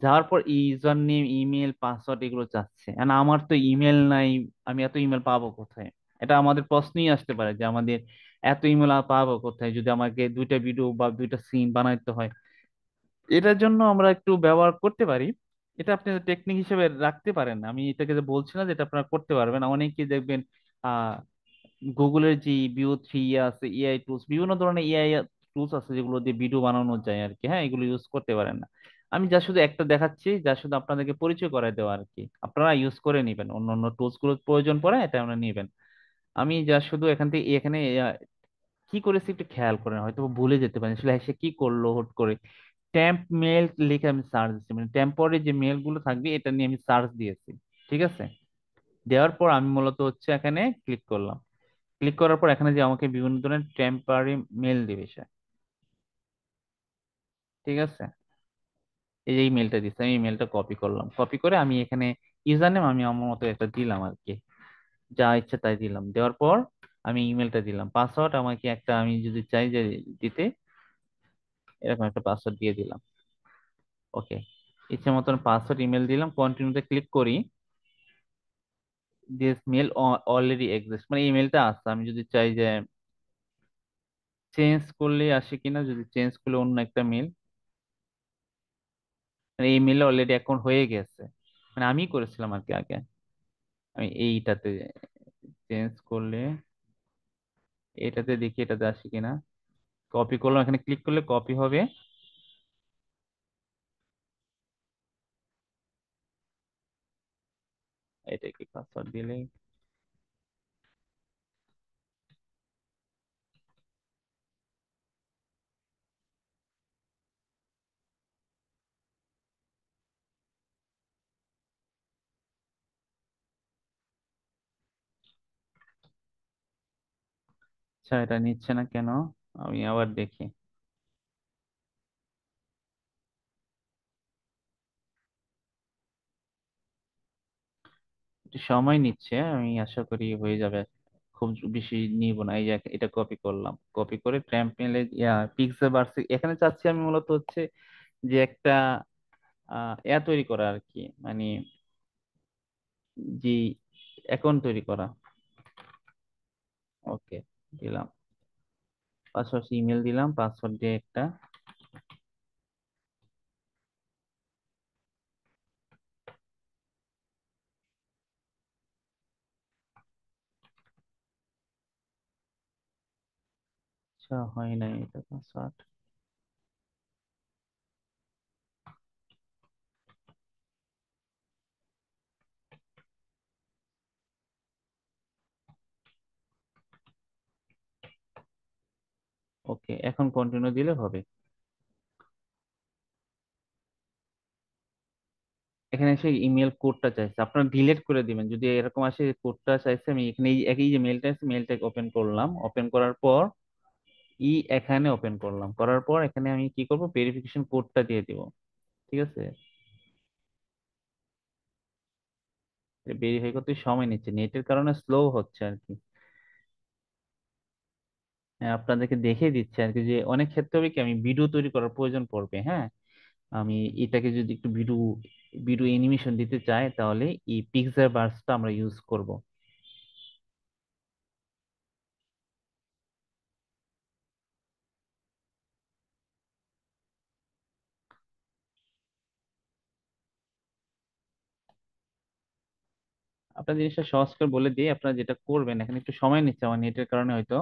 যাওয়ার পর ইউজার নেম, ইমেল, পাসওয়ার্ড এগুলো চাচ্ছে। আর আমার তো ইমেল নাই, আমি এত ইমেল পাবো কোথায়? এটা আমাদের প্রশ্নই আসতে পারে যে আমাদের এত ইমেল পাবো কোথায় যদি আমাকে দুইটা ভিডিও বা দুইটা সিন বানাইতে হয়। এটার জন্য আমরা একটু ব্যবহার করতে পারি, এটা আপনি টেকনিক হিসেবে রাখতে পারেন। আমি এটাকে যে বলছি না যে এটা আপনারা করতে পারবেন। অনেকেই দেখবেন গুগলের যে ভিও থ্রি আছে, এআই টুলস, বিভিন্ন ধরনের এআই টুলস আছে যেগুলো দিয়ে ভিডিও বানানো যায় আর কি। হ্যাঁ, এগুলো ইউজ করতে পারেন না। আমি যা শুধু একটা দেখাচ্ছি, যা শুধু আপনাদেরকে পরিচয় করাই দেওয়া আর কি। আপনারা ইউজ করে নেবেন, অন্য অন্য টুলস গুলো প্রয়োজন পড়ে এটা আমরা নেবেন। আমি যা শুধু এখান থেকে এখানে কি করেছি একটু খেয়াল করেন, হয়তো ভুলে যেতে পারেন আসলে সে কি করলো হুট করে। ট্যাম্প মেল লিখে আমি সার্চ দিচ্ছি, মানে টেম্পোরারি যে মেল গুলো থাকবে এটা নিয়ে আমি সার্চ দিয়েছি। ঠিক আছে, দেওয়ার পর আমি মূলত হচ্ছে এখানে ক্লিক করলাম। ক্লিক করার পর এখানে যে আমাকে বিভিন্ন ধরনের টেম্পারি মেল দিবে সে। ঠিক আছে, এই যে ইমেলটা দিচ্ছে, আমি ইমেলটা কপি করলাম। কপি করে আমি এখানে ইউজার নেম আমি আমার মতো একটা দিলাম আর কি, যা ইচ্ছে তাই দিলাম। দেওয়ার পর আমি ইমেলটা দিলাম। পাসওয়ার্ড আমাকে একটা, আমি যদি চাই যে দিতে, এরকম একটা পাসওয়ার্ড দিয়ে দিলাম। ওকে, ইচ্ছে মতন পাসওয়ার্ড ইমেল দিলাম, কন্টিনিউতে ক্লিক করি। দিস মেল অলরেডি এক্সিস্ট, মানে ইমেলটা আছে। আমি যদি চাই যে চেঞ্জ করলে আসে কিনা, যদি চেঞ্জ করলে অন্য একটা মেল, মানে এই মেলে অলরেডি অ্যাকাউন্ট হয়ে গেছে, মানে আমি করেছিলাম আর কি আগে। আমি এইটাতে চেঞ্জ করলে, এটাতে দেখি এটাতে আসে কিনা। কপি করলাম, এখানে ক্লিক করলে কপি হবে। এটা কি পাসওয়ার্ড দিলে, আচ্ছা এটা নিচ্ছে না কেন, আমি আবার দেখি। একটু সময় নিচ্ছে, আমি আশা করি হয়ে যাবে। খুব বেশি নিব না। এই যে এটা কপি করলাম, কপি করে ট্যাম্প মেলে পিক্সেল বার্সি এখানে চাচ্ছি আমি মূলত হচ্ছে যে একটা তৈরি করা আর কি, মানে যে অ্যাকাউন্ট তৈরি করা। ওকে, দিলাম পাসওয়ার্ড, ইমেল দিলাম, পাসওয়ার্ড দিয়ে একটা। আচ্ছা হয় নাই এটা পাসওয়ার্ড। ওকে, এখন কন্টিনিউ দিলে হবে। এখানে এসে ইমেল কোডটা চাইছে, আপনারা ডিলিট করে দিবেন যদি এরকম আসে। কোডটা চাইছে, আমি এখানে এই একই যে মেলটা আছে, মেলটাকে ওপেন করলাম। ওপেন করার পর এখানে ওপেন করলাম, করার পর এখানে আমি কি করব, ভেরিফিকেশন কোডটা দিয়ে দিব। ঠিক আছে, ভেরিফাই করতে সময় নিচ্ছে, নেটের কারণে স্লো হচ্ছে আর কি। হ্যাঁ, আপনাদেরকে দেখিয়ে দিচ্ছি আর কি, যে অনেক ক্ষেত্রে হবে কি আমি ভিডিও তৈরি করার প্রয়োজন পড়বে। হ্যাঁ, আমি এটাকে যদি একটু ভিডিও ভিডিও অ্যানিমেশন দিতে চাই তাহলে এই পিক্সার বার্সটা আমরা ইউজ করব। আপনার জিনিসটা সহজ করে বলে দিই, আপনারা যেটা করবেন, এখানে একটু সময় নিচ্ছে আমার নেটের কারণে হয়তো।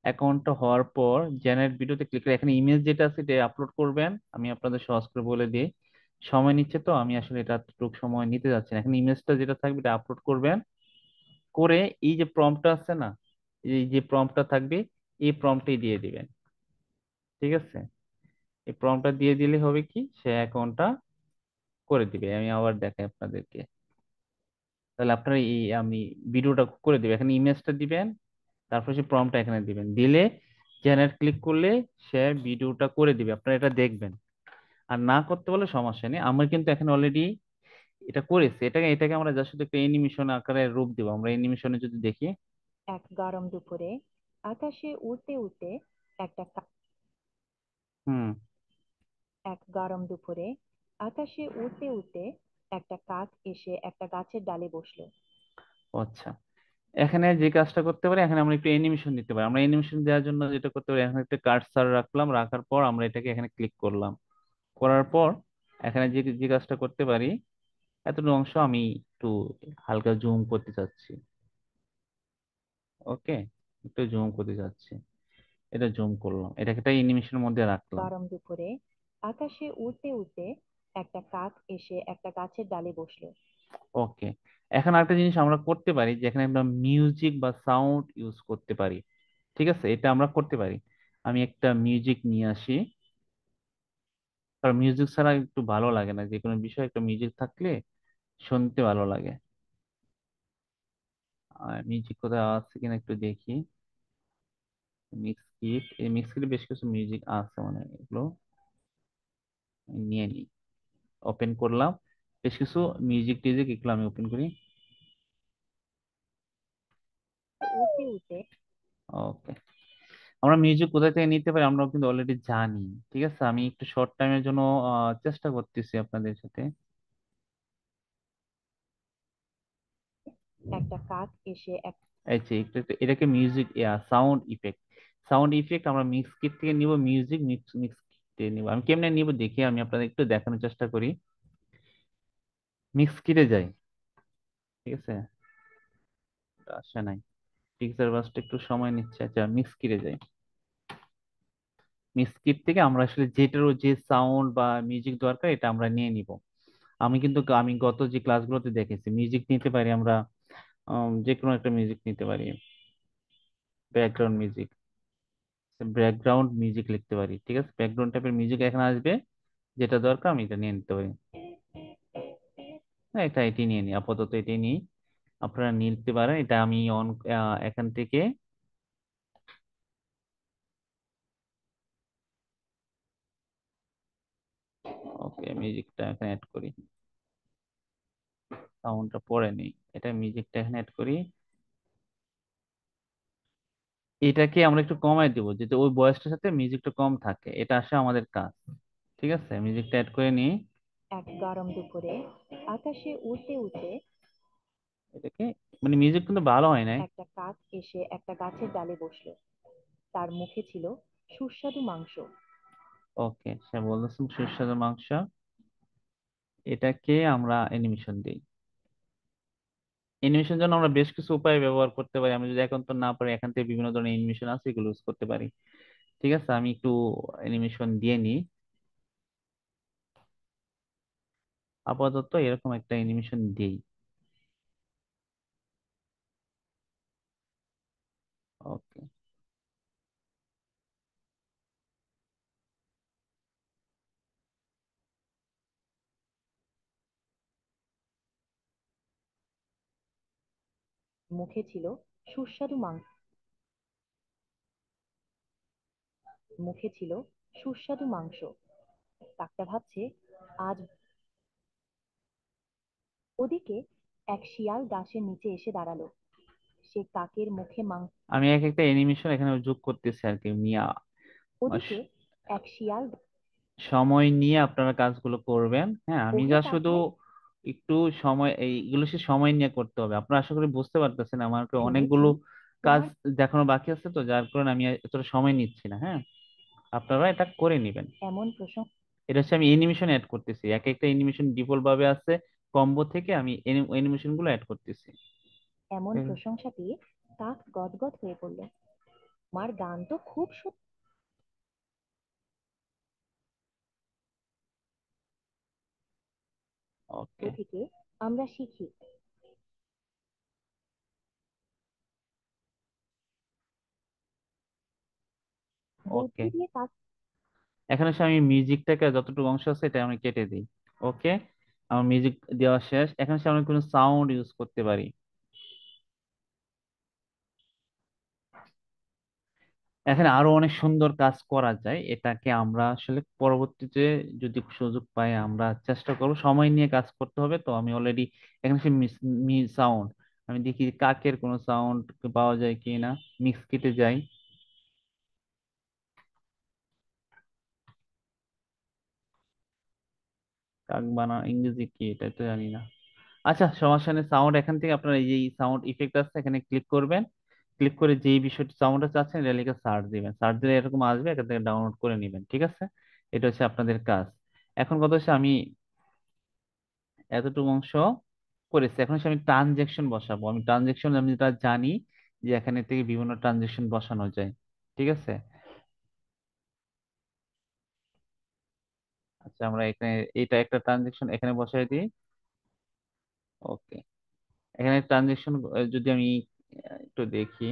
অ্যাকাউন্টটা হওয়ার পর জেনারেট ভিডিওতে ক্লিক করে এখানে ইমেজ যেটা আছে এটা আপলোড করবেন। আমি আপনাদের সহজ করে বলে দিই, সময় নিচ্ছে তো আমি আসলে এটা এতটুকু সময় নিতে যাচ্ছি না। এখানে ইমেজটা যেটা থাকবে এটা আপলোড করবেন, করে এই যে প্রম্পটটা আছে না, এই যে প্রম্পটটা থাকবে এই প্রম্পটই দিয়ে দিবেন। ঠিক আছে, এই প্রম্পটটা দিয়ে দিলে হবে কি সে অ্যাকাউন্টটা করে দিবে। আমি আবার দেখাই আপনাদেরকে, তাহলে আপনারা এই আমি ভিডিওটা করে দিবে, এখানে ইমেজটা দিবেন, তারপর সে প্রম্পটটা এখানে দিবেন, দিলে জেনারেট ক্লিক করলে সে ভিডিওটা করে দিবে, আপনারা এটা দেখবেন। আর না করতে বলে সমস্যা নেই, আমরা কিন্তু এখানে অলরেডি এটা করেছি। এটাকে এটাকে আমরা জাস্ট শুধু একটা অ্যানিমেশন আকারে রূপ দিব। আমরা অ্যানিমেশনে যদি দেখি, এক গরম দুপুরে আকাশে উড়তে উড়তে একটা হুম, এক গরম দুপুরে আকাশে উড়তে উড়তে একটা কাক এসে একটা গাছের ডালে বসলো। আচ্ছা, এখানে যে কাজটা করতে পারি, এখানে আমরা একটু অ্যানিমেশন দিতে পারি। আমরা অ্যানিমেশন দেওয়ার জন্য যেটা করতে পারি, এখানে একটা কার্সার রাখলাম, রাখার পর আমরা এটাকে এখানে ক্লিক করলাম, করার পর এখানে যে যে কাজটা করতে পারি, এতটুকু অংশ আমি একটু হালকা জুম করতে চাচ্ছি। ওকে, একটু জুম করতে চাচ্ছি, এটা জুম করলাম, এটাকে একটা অ্যানিমেশনের মধ্যে রাখলাম। গরম দুপুরে আকাশে উড়তে উড়তে একটা কাক এসে একটা গাছের ডালে বসলো। ওকে, এখন আরেকটা জিনিস আমরা করতে পারি, যেখানে আমরা মিউজিক বা সাউন্ড ইউজ করতে পারি। ঠিক আছে, এটা আমরা করতে পারি। আমি একটা মিউজিক নিয়ে আসি, কারণ মিউজিক ছাড়া একটু ভালো লাগে না, যে কোনো বিষয়ে একটা মিউজিক থাকলে শুনতে ভালো লাগে। আর মিউজিক কোথায় আছে কিনা একটু দেখি। মিক্স কিট, এই মিক্স কিটে বেশ কিছু মিউজিক আছে, মানে এগুলো নিয়ে নিই। ওপেন করলাম, বেশ কিছু মিউজিক টিউজিক এগুলো আমি ওপেন করি। উড়তে উড়তে ওকে, আমরা মিউজিক কোথা থেকে নিতে পারি আমরা কিন্তু অলরেডি জানি। ঠিক আছে, আমি একটু শর্ট টাইমের জন্য চেষ্টা করতেছি আপনাদের সাথে। একটা কাক এসে এক এই যে এটাকে music sound effect, sound effect আমরা মিক্স কিট থেকে নিব, মিউজিক মিক্স মিক্স কিটে নিব। আমি কেমনে নিব দেখি, আমি আপনাদের একটু দেখানোর চেষ্টা করি। মিক্স কিটে যাই, ঠিক আছে, এটা আসে নাই, পিকচার বাসটা একটু সময় নিচ্ছে। আচ্ছা, মিক্স কিটে যাই, মিক্স কিট থেকে আমরা আসলে যেটারও যে সাউন্ড বা মিউজিক দরকার এটা আমরা নিয়ে নিব। আমি কিন্তু আমি গত যে ক্লাসগুলোতে দেখেছি মিউজিক নিতে পারি আমরা, যে কোনো একটা মিউজিক নিতে পারি, ব্যাকগ্রাউন্ড মিউজিক, ব্যাকগ্রাউন্ড মিউজিক লিখতে পারি। ঠিক আছে, ব্যাকগ্রাউন্ড টাইপের মিউজিক এখানে আসবে, যেটা দরকার আমি এটা নিয়ে নিতে পারি। হ্যাঁ, এটা এটি নিয়ে নিই, আপাতত এটি নিই, আপনারা নিতে পারেন। এটা আমি অন এখান থেকে, ওকে, মিউজিকটা এখানে অ্যাড করি, সাউন্ডটা পরে নেই, এটা মিউজিকটা এখানে অ্যাড করি। এটাকে আমরা একটু কমাই দেবো যাতে ওই ভয়েসটার সাথে মিউজিকটা কম থাকে, এটা আসে আমাদের কাজ। ঠিক আছে, মিউজিকটা অ্যাড করে নিই। এক গরম দুপুরে আকাশে উড়তে উড়তে এটাকে, মানে মিউজিক কিন্তু ভালো হয় নাই। একটা কাক এসে একটা গাছের ডালে বসলো। তার মুখে ছিল সুস্বাদু মাংস। ওকে, সে বলতেছেন সুস্বাদু মাংস, এটাকে আমরা অ্যানিমেশন দিই। অ্যানিমেশন জন্য আমরা বেশ কিছু উপায় ব্যবহার করতে পারি, আমি যদি এখন তো না পারি, এখান থেকে বিভিন্ন ধরনের অ্যানিমেশন আছে এগুলো ইউজ করতে পারি। ঠিক আছে, আমি একটু অ্যানিমেশন দিয়ে নিই, আপাতত এরকম একটা অ্যানিমেশন দিই। ওকে, মুখে ছিল সুস্বাদু মাংস মুখে ছিল সুস্বাদু মাংস। কাকটা ভাবছে, আজ ওদিকে এক শিয়াল গাছের নিচে এসে দাঁড়ালো। সে কাকের মুখে মাংস। আমি এক একটা অ্যানিমেশন এখানে যোগ করতেছি আর কি মিয়া। ওদিকে এক শিয়াল সময় নিয়ে আপনারা কাজগুলো করবেন, হ্যাঁ আমি ওহে যা শুধু পাঠায় একটু সময় এইগুলো সে সময় নিয়ে করতে হবে। আপনারা আশা করি বুঝতে পারতেছেন আমাকে শুনেছি অনেকগুলো কাজ তোমার দেখানো বাকি আছে, তো যার কারণে আমি এতটা সময় নিচ্ছি না। হ্যাঁ, আপনারা এটা করে নেবেন। এমন প্রশংসা এটা হচ্ছে আমি অ্যানিমেশন অ্যাড করতেছি, এক একটা অ্যানিমেশন ডিফল্ট ভাবে আছে, কম্বো থেকে আমি অ্যানিমেশন গুলো অ্যাড করতেছি। এমন প্রশংসা পেয়ে কাক গদগদ হয়ে পড়ল। তোমার গান তো খুব সুন্দর। ওকে। থেকে আমরা শিখি ওকে, বুদ্ধি দিয়ে কাজ। এখন হচ্ছে আমি মিউজিকটাকে যতটুকু অংশ আছে এটা আমি কেটে দিই। ওকে, আমার মিউজিক দেওয়া শেষ। এখন হচ্ছে আমি কোনো সাউন্ড ইউজ করতে পারি। এখানে আরো অনেক সুন্দর কাজ করা যায়, এটাকে আমরা আসলে পরবর্তীতে যদি সুযোগ পাই আমরা চেষ্টা করব। সময় নিয়ে কাজ করতে হবে। তো আমি অলরেডি এখানে সে সাউন্ড, আমি দেখি কাকের কোনো সাউন্ড পাওয়া যায় কি না। মিক্স কেটে যাই। কাক বানা ইংরেজি কি এটা তো জানি না। আচ্ছা, সমস্যা নেই। সাউন্ড এখান থেকে আপনার এই যে সাউন্ড ইফেক্ট আছে এখানে ক্লিক করবেন। ক্লিক করে যেই বিষয়টি সাউন্ডটা চাচ্ছেন এটা লিখে সার্চ দিবেন। সার্চ দিলে এরকম আসবে, এখান থেকে ডাউনলোড করে নেবেন। ঠিক আছে, এটা হচ্ছে আপনাদের কাজ। এখন কথা হচ্ছে আমি এতটুকু অংশ করেছি, এখন হচ্ছে আমি ট্রানজেকশন বসাবো। আমি ট্রানজেকশন আমি যেটা জানি যে এখানে থেকে বিভিন্ন ট্রানজেকশন বসানো যায়। ঠিক আছে, আচ্ছা আমরা এখানে এটা একটা ট্রানজেকশন এখানে বসাই দিই। ওকে, এখানে ট্রানজেকশন যদি আমি একটু দেখি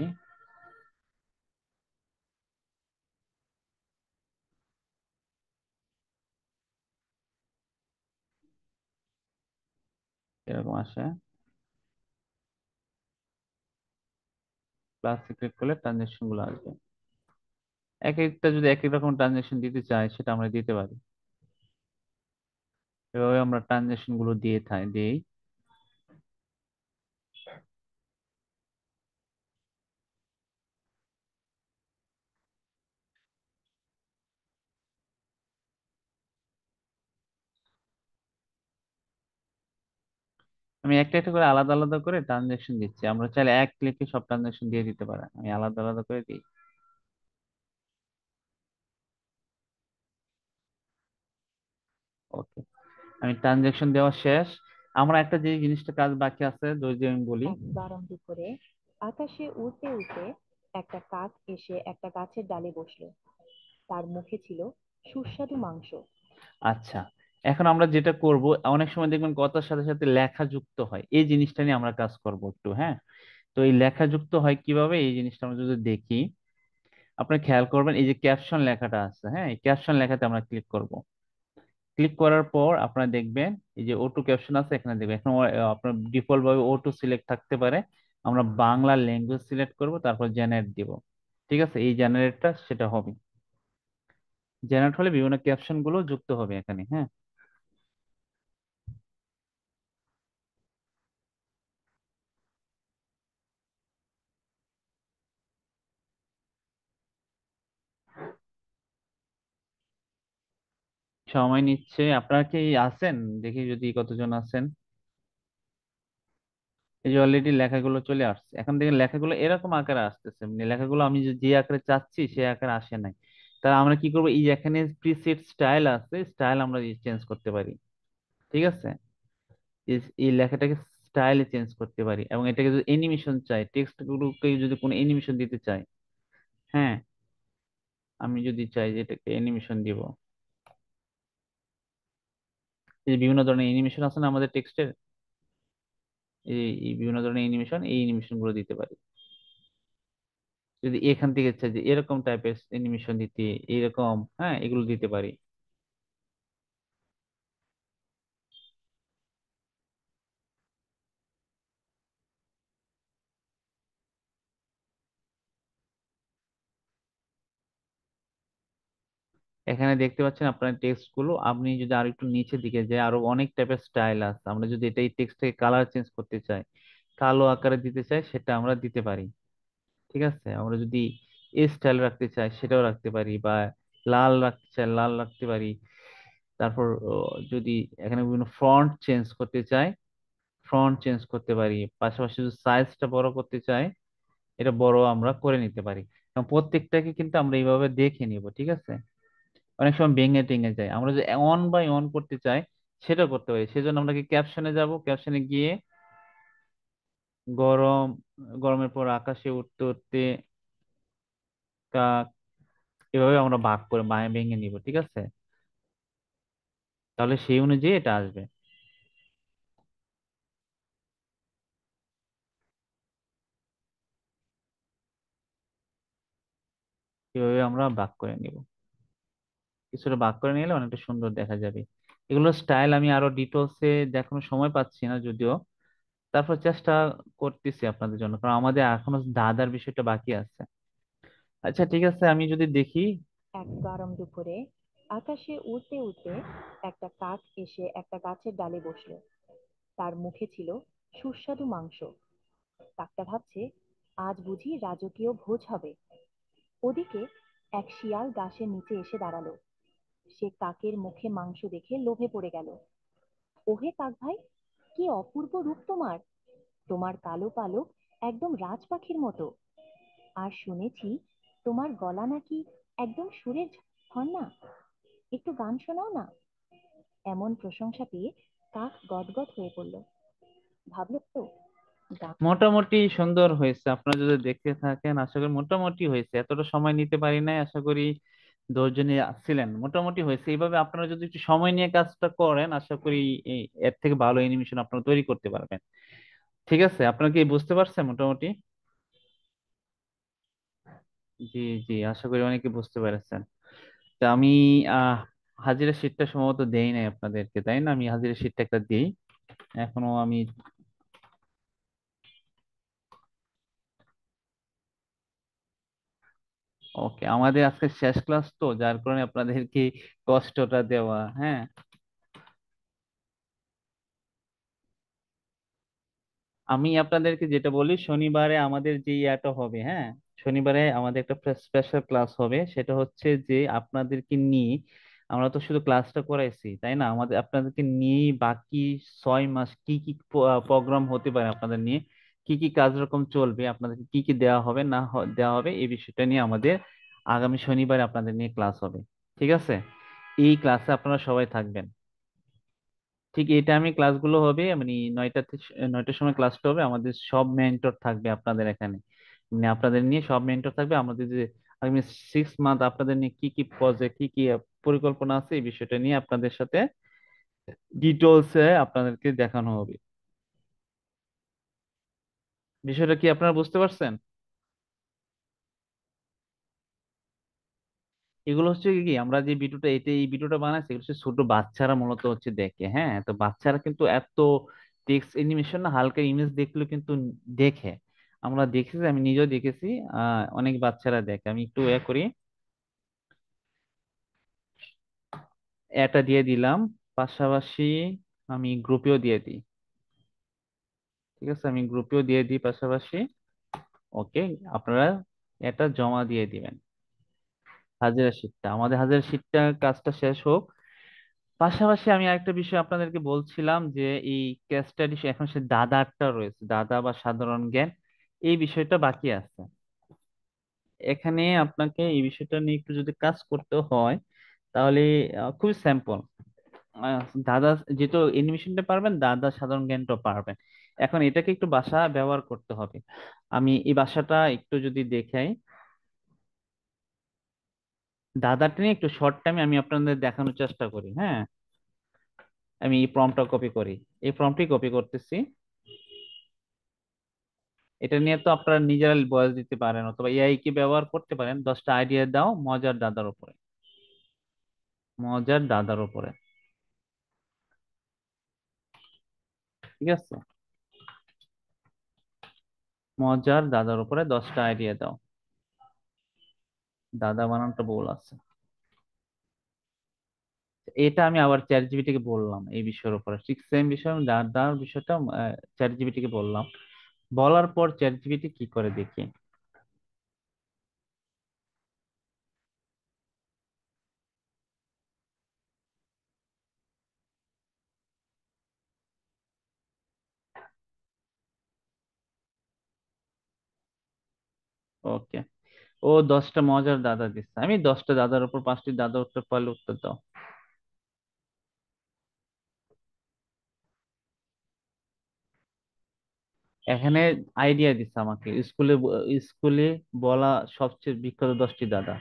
এরকম আসে, প্লাস ক্লিক করলে ট্রানজেকশন গুলো আসবে। এক একটা যদি এক এক রকম ট্রানজেকশন দিতে চাই সেটা আমরা দিতে পারি। এভাবে আমরা ট্রানজেকশন গুলো দিয়ে দিই। আমি একটা একটা করে আলাদা আলাদা করে ট্রানজেকশন দিচ্ছি। আমরা চাইলে এক ক্লিকে সব ট্রানজেকশন দিয়ে দিতে পারি, আমি আলাদা আলাদা করে দিই। ওকে, আমি ট্রানজেকশন দেওয়া শেষ। আমরা একটা যে জিনিসটা কাজ বাকি আছে যদি আমি বলি। একবার দুপুরে আকাশে উড়তে উড়তে একটা কাক এসে একটা গাছের ডালে বসলো। তার মুখে ছিল সুস্বাদু মাংস। আচ্ছা, এখন আমরা যেটা করব, অনেক সময় দেখবেন কথার সাথে সাথে লেখা যুক্ত হয়, এই জিনিসটা নিয়ে আমরা কাজ করব একটু। হ্যাঁ, তো এই লেখা যুক্ত হয় কিভাবে এই জিনিসটা আমরা যদি দেখি, আপনি খেয়াল করবেন এই যে ক্যাপশন লেখাটা আছে, হ্যাঁ এই ক্যাপশন লেখাতে আমরা ক্লিক করব। ক্লিক করার পর আপনারা দেখবেন এই যে অটো ক্যাপশন আছে এখানে দেখবেন। এখন আপনার ডিফল্ট ভাবে অটো সিলেক্ট থাকতে পারে, আমরা বাংলা ল্যাঙ্গুয়েজ সিলেক্ট করব, তারপর জেনারেট দিব। ঠিক আছে, এই জেনারেটটা সেটা হবে। জেনারেট হলে বিভিন্ন ক্যাপশন গুলো যুক্ত হবে এখানে। হ্যাঁ, সময় নিচ্ছে। আপনারা কি আছেন? দেখি যদি কতজন আছেন। এই যে অলরেডি লেখাগুলো চলে আসছে, এখন দেখেন লেখাগুলো এরকম আকারে আসতেছে, মানে লেখাগুলো আমি যে যে আকারে চাচ্ছি সে আকারে আসে নাই। তাহলে আমরা কি করবো, এই যে এখানে প্রিসেট স্টাইল আছে, স্টাইল আমরা চেঞ্জ করতে পারি। ঠিক আছে, এই লেখাটাকে স্টাইলে চেঞ্জ করতে পারি, এবং এটাকে যদি অ্যানিমেশন চাই, টেক্সট গুলোকে যদি কোনো অ্যানিমেশন দিতে চাই, হ্যাঁ আমি যদি চাই যে এটাকে অ্যানিমেশন দিব, এই যে বিভিন্ন ধরনের অ্যানিমেশন আছে না আমাদের টেক্সটের, এই বিভিন্ন ধরনের অ্যানিমেশন, এই অ্যানিমেশন গুলো দিতে পারি। যদি এখান থেকে চাই যে এরকম টাইপের অ্যানিমেশন দিতে, এরকম, হ্যাঁ এগুলো দিতে পারি। এখানে দেখতে পাচ্ছেন আপনার টেক্সট গুলো। আপনি যদি আরো একটু নিচের দিকে যাই, আরো অনেক টাইপের স্টাইল আছে। আমরা যদি এটা এই টেক্সট থেকে কালার চেঞ্জ করতে চাই, কালো আকারে দিতে চাই, সেটা আমরা দিতে পারি। ঠিক আছে, আমরা যদি এই স্টাইল রাখতে চাই সেটাও রাখতে পারি, বা লাল রাখতে চাই লাল রাখতে পারি। তারপর যদি এখানে বিভিন্ন ফন্ট চেঞ্জ করতে চাই, ফন্ট চেঞ্জ করতে পারি। পাশাপাশি যদি সাইজটা বড় করতে চাই, এটা বড় আমরা করে নিতে পারি। এবং প্রত্যেকটাকে কিন্তু আমরা এইভাবে দেখে নিব। ঠিক আছে, অনেক সময় ভেঙে টেঙে যায়, আমরা যদি অন বাই অন করতে চাই সেটা করতে পারি। সেজন্য আমরা কি ক্যাপশনে যাব, ক্যাপশনে গিয়ে গরম, গরমের পর আকাশে উঠতে উঠতে কাক, এভাবে আমরা ভাগ করে ভেঙে নিব। ঠিক আছে, তাহলে সেই অনুযায়ী এটা আসবে। এভাবে আমরা ভাগ করে নিব। কিছুটা ভাগ করে নিলে অনেকটা সুন্দর দেখা যাবে। এগুলো স্টাইল আমি আরো ডিটেলসে দেখানোর সময় পাচ্ছি না যদিও, তারপর চেষ্টা করতেছি আপনাদের জন্য, কারণ আমাদের এখনো দাদার বিষয়টা বাকি আছে। আচ্ছা ঠিক আছে, আমি যদি দেখি। এক গরম দুপুরে আকাশে উড়তে উড়তে একটা কাক এসে একটা গাছের ডালে বসলো। তার মুখে ছিল সুস্বাদু মাংস। কাকটা ভাবছে, আজ বুঝি রাজকীয় ভোজ হবে। ওদিকে এক শিয়াল গাছের নিচে এসে দাঁড়ালো। সে কাকের মুখে মাংস দেখে লোভে পড়ে গেল। ওহে কাক ভাই, কি অপূর্ব রূপ তোমার! তোমার কালো পালক একদম রাজ পাখির মতো। আর শুনেছি তোমার গলা নাকি একদম সুরের ঝর্ণা। একটু গান শোনাও না। এমন প্রশংসা পেয়ে কাক গদগদ হয়ে পড়ল। ভাবলো তো, গান। মোটামুটি সুন্দর হয়েছে, আপনারা যদি দেখতে থাকেন আশা করি মোটামুটি হয়েছে। এতটা সময় নিতে পারি নাই, আশা করি 10 জনই ছিলেন, মোটামুটি হয়েছে। এইভাবে আপনারা যদি একটু সময় নিয়ে কাজটা করেন, আশা করি এর থেকে ভালো অ্যানিমেশন আপনারা তৈরি করতে পারবেন। ঠিক আছে, আপনারা কি বুঝতে পারছেন মোটামুটি? জি, জি, আশা করি অনেকে বুঝতে পেরেছেন। তা আমি আহ হাজিরা শিটটা সম্ভবত দেই নাই আপনাদেরকে, তাই না? আমি হাজিরা শিটটা একটা দিই এখনো আমি। ওকে, আমাদের আজকে শেষ ক্লাস তো, যার কারণে আপনাদেরকে কষ্টটা দেওয়া। হ্যাঁ, আমি আপনাদেরকে যেটা বলি, শনিবারে আমাদের যে ইয়াটা হবে, হ্যাঁ, শনিবারে আমাদের একটা স্পেশাল ক্লাস হবে। সেটা হচ্ছে যে আপনাদেরকে নিয়ে, আমরা তো শুধু ক্লাসটা করাইছি তাই না, আমাদের আপনাদেরকে নিয়ে বাকি 6 মাস কি কি প্রোগ্রাম হতে পারে, আপনাদের নিয়ে কি কি কার্যক্রম চলবে, আপনাদেরকে কি কি দেওয়া হবে না দেওয়া হবে, এই বিষয়টা নিয়ে আমাদের আগামী শনিবারে আপনাদের নিয়ে ক্লাস হবে। ঠিক আছে, এই ক্লাসে আপনারা সবাই থাকবেন। ঠিক এই টাইমে ক্লাসগুলো হবে, মানে 9টার সময় ক্লাসটা হবে। আমাদের সব মেন্টর থাকবে আপনাদের এখানে, মানে আপনাদের নিয়ে সব মেন্টর থাকবে। আমাদের যে আগামী 6 মান্থ আপনাদের নিয়ে কি কি প্রজেক্ট, কি কি পরিকল্পনা আছে, এই বিষয়টা নিয়ে আপনাদের সাথে ডিটেলসে আপনাদেরকে দেখানো হবে। বিষয়টা কি আপনারা বুঝতে পারছেন? এগুলো হচ্ছে কি, আমরা যে ভিডিওটা, এই ভিডিওটা বানাচ্ছি, এগুলো হচ্ছে ছোট বাচ্চারা মূলত হচ্ছে দেখে। হ্যাঁ, তো বাচ্চারা কিন্তু এত টেক্সট অ্যানিমেশন না, হালকা ইমেজ দেখলেও কিন্তু দেখে। আমরা দেখেছি, আমি নিজেও দেখেছি। অনেক বাচ্চারা দেখে। আমি একটু করি, এটা দিয়ে দিলাম। পাশাপাশি আমি গ্রুপেও দিয়ে দিই। ঠিক আছে, আমি গ্রুপেও দিয়ে দিই পাশাপাশি। ওকে, আপনারা এটা জমা দিয়ে দিবেন। হাজিরা শিটটা, আমাদের হাজিরা শিটটা কাজটা শেষ হোক। পাশাপাশি আমি আরেকটা বিষয় আপনাদেরকে বলছিলাম যে এই কেস স্টাডি এখন সে দাদারটা রয়েছে, দাদা বা সাধারণ জ্ঞান, এই বিষয়টা বাকি আছে। এখানে আপনাকে এই বিষয়টা নিয়ে একটু যদি কাজ করতে হয়, তাহলে খুবই স্যাম্পল। দাদা যেহেতু অ্যানিমেশনটা পারবেন, দাদা সাধারণ জ্ঞানটা পারবেন। এখন এটাকে একটু ভাষা ব্যবহার করতে হবে। আমি এই ভাষাটা একটু যদি দেখাই, দাদাটা নিয়ে একটু শর্ট টাইমে আমি আপনাদের দেখানোর চেষ্টা করি। হ্যাঁ, আমি এই প্রম্পটটা কপি করি, এই প্রম্পটই কপি করতেছি। এটা নিয়ে তো আপনারা নিজেরা ভয়েস দিতে পারেন, অথবা এআই কে ব্যবহার করতে পারেন। 10টা আইডিয়া দাও মজার দাদার উপরে, মজার দাদার উপরে। ঠিক আছে, মজার দাদার উপরে 10টা আইডিয়া দাও। দাদা বানানটা ভুল আছে। এটা আমি আবার চ্যাট জিপিটি কে বললাম এই বিষয়ের উপরে, ঠিক সেম বিষয় আমি দাদার বিষয়টা চ্যাট জিপিটি কে বললাম। বলার পর চ্যাট জিপিটি কি করে দেখি। ওকে, ও 10টা মজার দাদা দিচ্ছে, আমি 10টা দাদার উপর 5টি দাদা উত্তর পারলে উত্তর দাও। এখানে আইডিয়া দিচ্ছে আমাকে, স্কুলে বলা সবচেয়ে বিখ্যাত 10টি দাদা।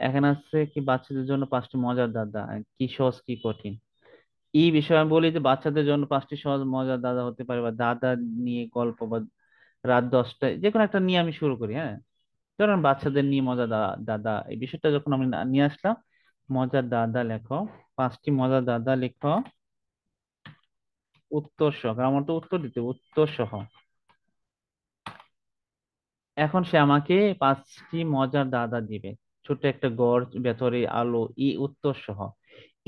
এখানে আছে কি বাচ্চাদের জন্য 5টি মজার দাদা, কি সহজ কি কঠিন। এই বিষয়ে আমি বলি যে বাচ্চাদের জন্য 5টি সহজ মজার দাদা হতে পারে, বা দাদা নিয়ে গল্প, বা রাত 10টায় যে কোনো একটা নিয়ে আমি শুরু করি, হ্যাঁ। ধরেন বাচ্চাদের নিয়ে মজার দাদা, এই বিষয়টা যখন আমি নিয়ে আসলাম, মজার দাদা লেখো, 5টি মজার দাদা লেখো, উত্তর সহ, কারণ আমার তো উত্তর দিতে হবে, উত্তর সহ। এখন সে আমাকে 5টি মজার দাদা দিবে, ছোট্ট একটা গড়, ভেতরে আলো, এই উত্তর সহ।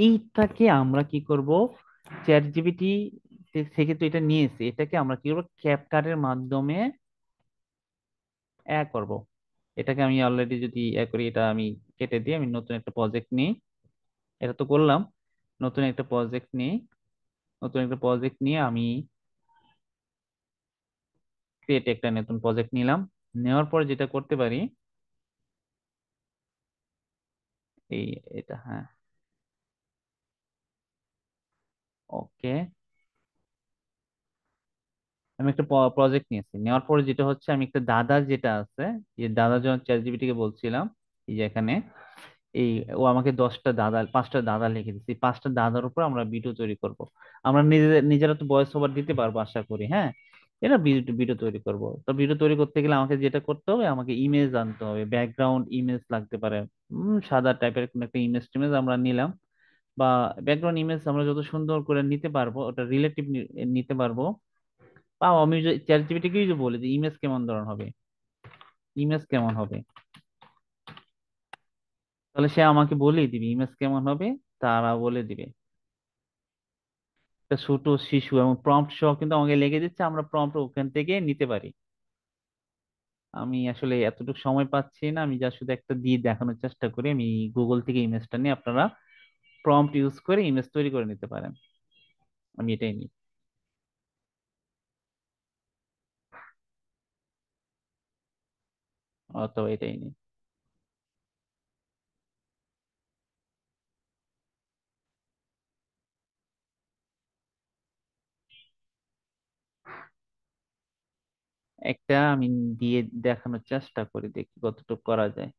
এইটাকে আমরা কি করব, চ্যাট জিপিটি থেকে তো এটা নিয়েছি, এটাকে আমরা কি করবো, ক্যাপকাটের মাধ্যমে করব। এটাকে আমি অলরেডি যদি করি, এটা আমি কেটে দিয়ে আমি নতুন একটা প্রজেক্ট নিই। এটা তো করলাম, নতুন একটা প্রজেক্ট নিই। নতুন একটা প্রজেক্ট নিয়ে আমি ক্রিয়েট একটা নতুন প্রজেক্ট নিলাম। নেওয়ার পর যেটা করতে পারি, এই এটা, হ্যাঁ, ওকে। আমি একটা প্রজেক্ট নিয়েছি, নেওয়ার পরে যেটা হচ্ছে, আমি একটা দাদা যেটা আছে, এই দাদা যখন চ্যাট জিপিটি কে বলছিলাম, এই যে এখানে, এই ও আমাকে 5টা দাদা লিখে দিচ্ছে, এই 5টা দাদার উপর আমরা ভিডিও তৈরি করব। আমরা নিজেরা তো ভয়েস ওভার দিতে পারবো আশা করি, হ্যাঁ। এটা ভিডিও ভিডিও তৈরি করব। তো ভিডিও তৈরি করতে গেলে আমাকে যেটা করতে হবে, আমাকে ইমেজ আনতে হবে, ব্যাকগ্রাউন্ড ইমেজ লাগতে পারে। সাদা টাইপের কোন একটা ইমেজ টিমেজ আমরা নিলাম, বা ব্যাকগ্রাউন্ড ইমেজ আমরা যত সুন্দর করে নিতে পারবো, ওটা রিলেটিভ নিতে পারবো। বা আমি চ্যাট জিপিটি কে বলি যে ইমেজ কেমন ধরনের হবে, ইমেজ কেমন হবে, তাহলে সে আমাকে বলেই দিবে ইমেজ কেমন হবে, তারা বলে দিবে। একটা ছোট শিশু এবং প্রম্পট সহ কিন্তু আমাকে লিখে দিচ্ছে, আমরা প্রম্পট ওখান থেকে নিতে পারি। আমি আসলে এতটুকু সময় পাচ্ছি না, আমি যা শুধু একটা দিয়ে দেখানোর চেষ্টা করি, আমি গুগল থেকে ইমেজটা নিয়ে আপনারা প্রম্পট ইউজ করে ইমেজ তৈরি করে নিতে পারেন। আমি এটাই নিই, অথবা এটাই নিই। একটা আমি দিয়ে দেখানোর চেষ্টা করি, দেখি কতটুকু করা যায়।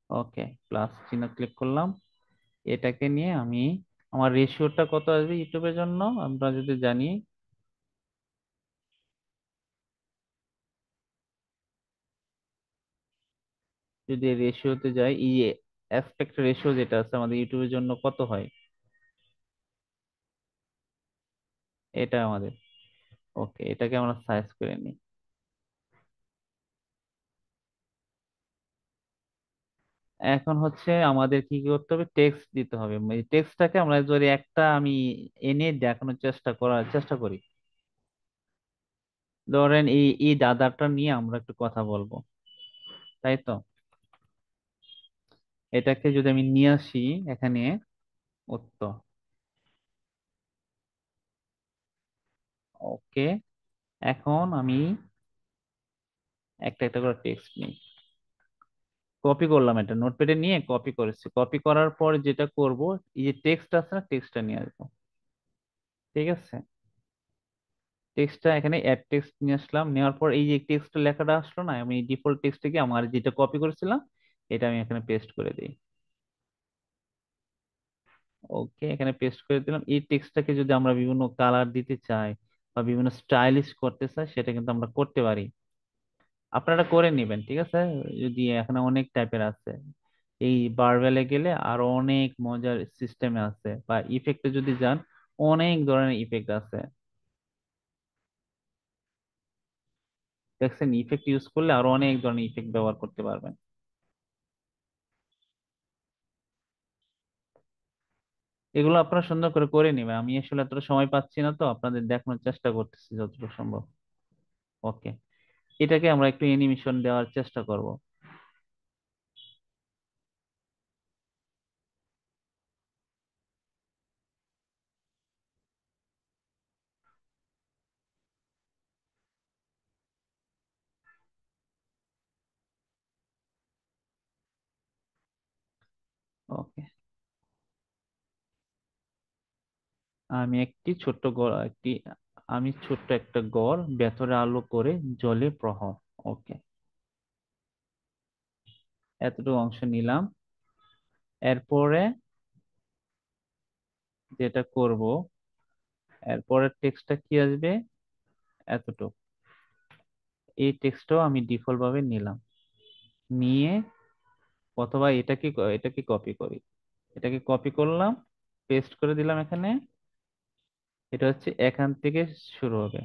ওকে, প্লাস চিহ্ন ক্লিক করলাম। এটাকে নিয়ে আমি, আমার রেশিওটা কত আসবে ইউটিউবের জন্য আমরা যদি জানি, যদি রেশিওতে যাই, এই অ্যাসপেক্ট রেশিও যেটা আছে আমাদের ইউটিউবের জন্য কত হয়, এটা আমাদের, ওকে, এটাকে আমরা সার্চ করে নিই। এখন হচ্ছে আমাদের কি কি করতে হবে, টেক্সট দিতে হবে। এই টেক্সটটাকে আমরা যদি একটা আমি এনে দেখানোর চেষ্টা করি, ধরেন এই এই দাদাটা নিয়ে আমরা একটু কথা বলবো, তাই তো। এটাকে যদি আমি নিয়ে আসি এখানে, উত্তর, ওকে। এখন আমি একটা একটা করে টেক্সট নিই, কপি করলাম, এটা নোটপ্যাডে নিয়ে কপি করেছি। কপি করার পর যেটা করব, এই যে টেক্সট আছে না, টেক্সটটা নিয়ে আসবো, ঠিক আছে। টেক্সটটা এখানে অ্যাড টেক্সট নিয়ে আসলাম, নেওয়ার পর এই যে টেক্সট লেখাটা আসলো না, আমি ডিফল্ট টেক্সট থেকে আমার যেটা কপি করেছিলাম, এটা আমি এখানে পেস্ট করে দিই। ওকে, এখানে পেস্ট করে দিলাম। এই টেক্সটটাকে যদি আমরা বিভিন্ন কালার দিতে চাই বা বিভিন্ন স্টাইলিশ করতে চাই, সেটা কিন্তু আমরা করতে পারি। আপনারা করে নেবেন, ঠিক আছে। যদি এখানে অনেক টাইপের আছে, এই বারবেলে গেলে আরো অনেক মজার সিস্টেমে আছে, বা ইফেক্টে যদি যান, অনেক ধরনের ইফেক্ট আছে। দেখছেন, ইফেক্ট ইউজ করলে আরো অনেক ধরনের ইফেক্ট ব্যবহার করতে পারবেন। এগুলো আপনারা সুন্দর করে করে নেবেন, আমি আসলে এতটা সময় পাচ্ছি না, তো আপনাদের দেখানোর চেষ্টা করতেছি যতটুকু সম্ভব। ওকে, এটাকে আমরা একটু অ্যানিমেশন দেওয়ার চেষ্টা করব। ওকে, আমি একটি ছোট্ট ঘর, আমি ছোট্ট একটা ঘর, ভেতরে আলো করে জলে প্রহর। ওকে, এতটুকু অংশ নিলাম। এরপরে যেটা করব, এরপরের টেক্সটটা কি আসবে, এতটুকু। এই টেক্সটটাও আমি ডিফল্ট ভাবে নিলাম, নিয়ে অথবা এটাকে কপি করি, এটাকে কপি করলাম, পেস্ট করে দিলাম এখানে। এটা হচ্ছে এখান থেকে শুরু হবে,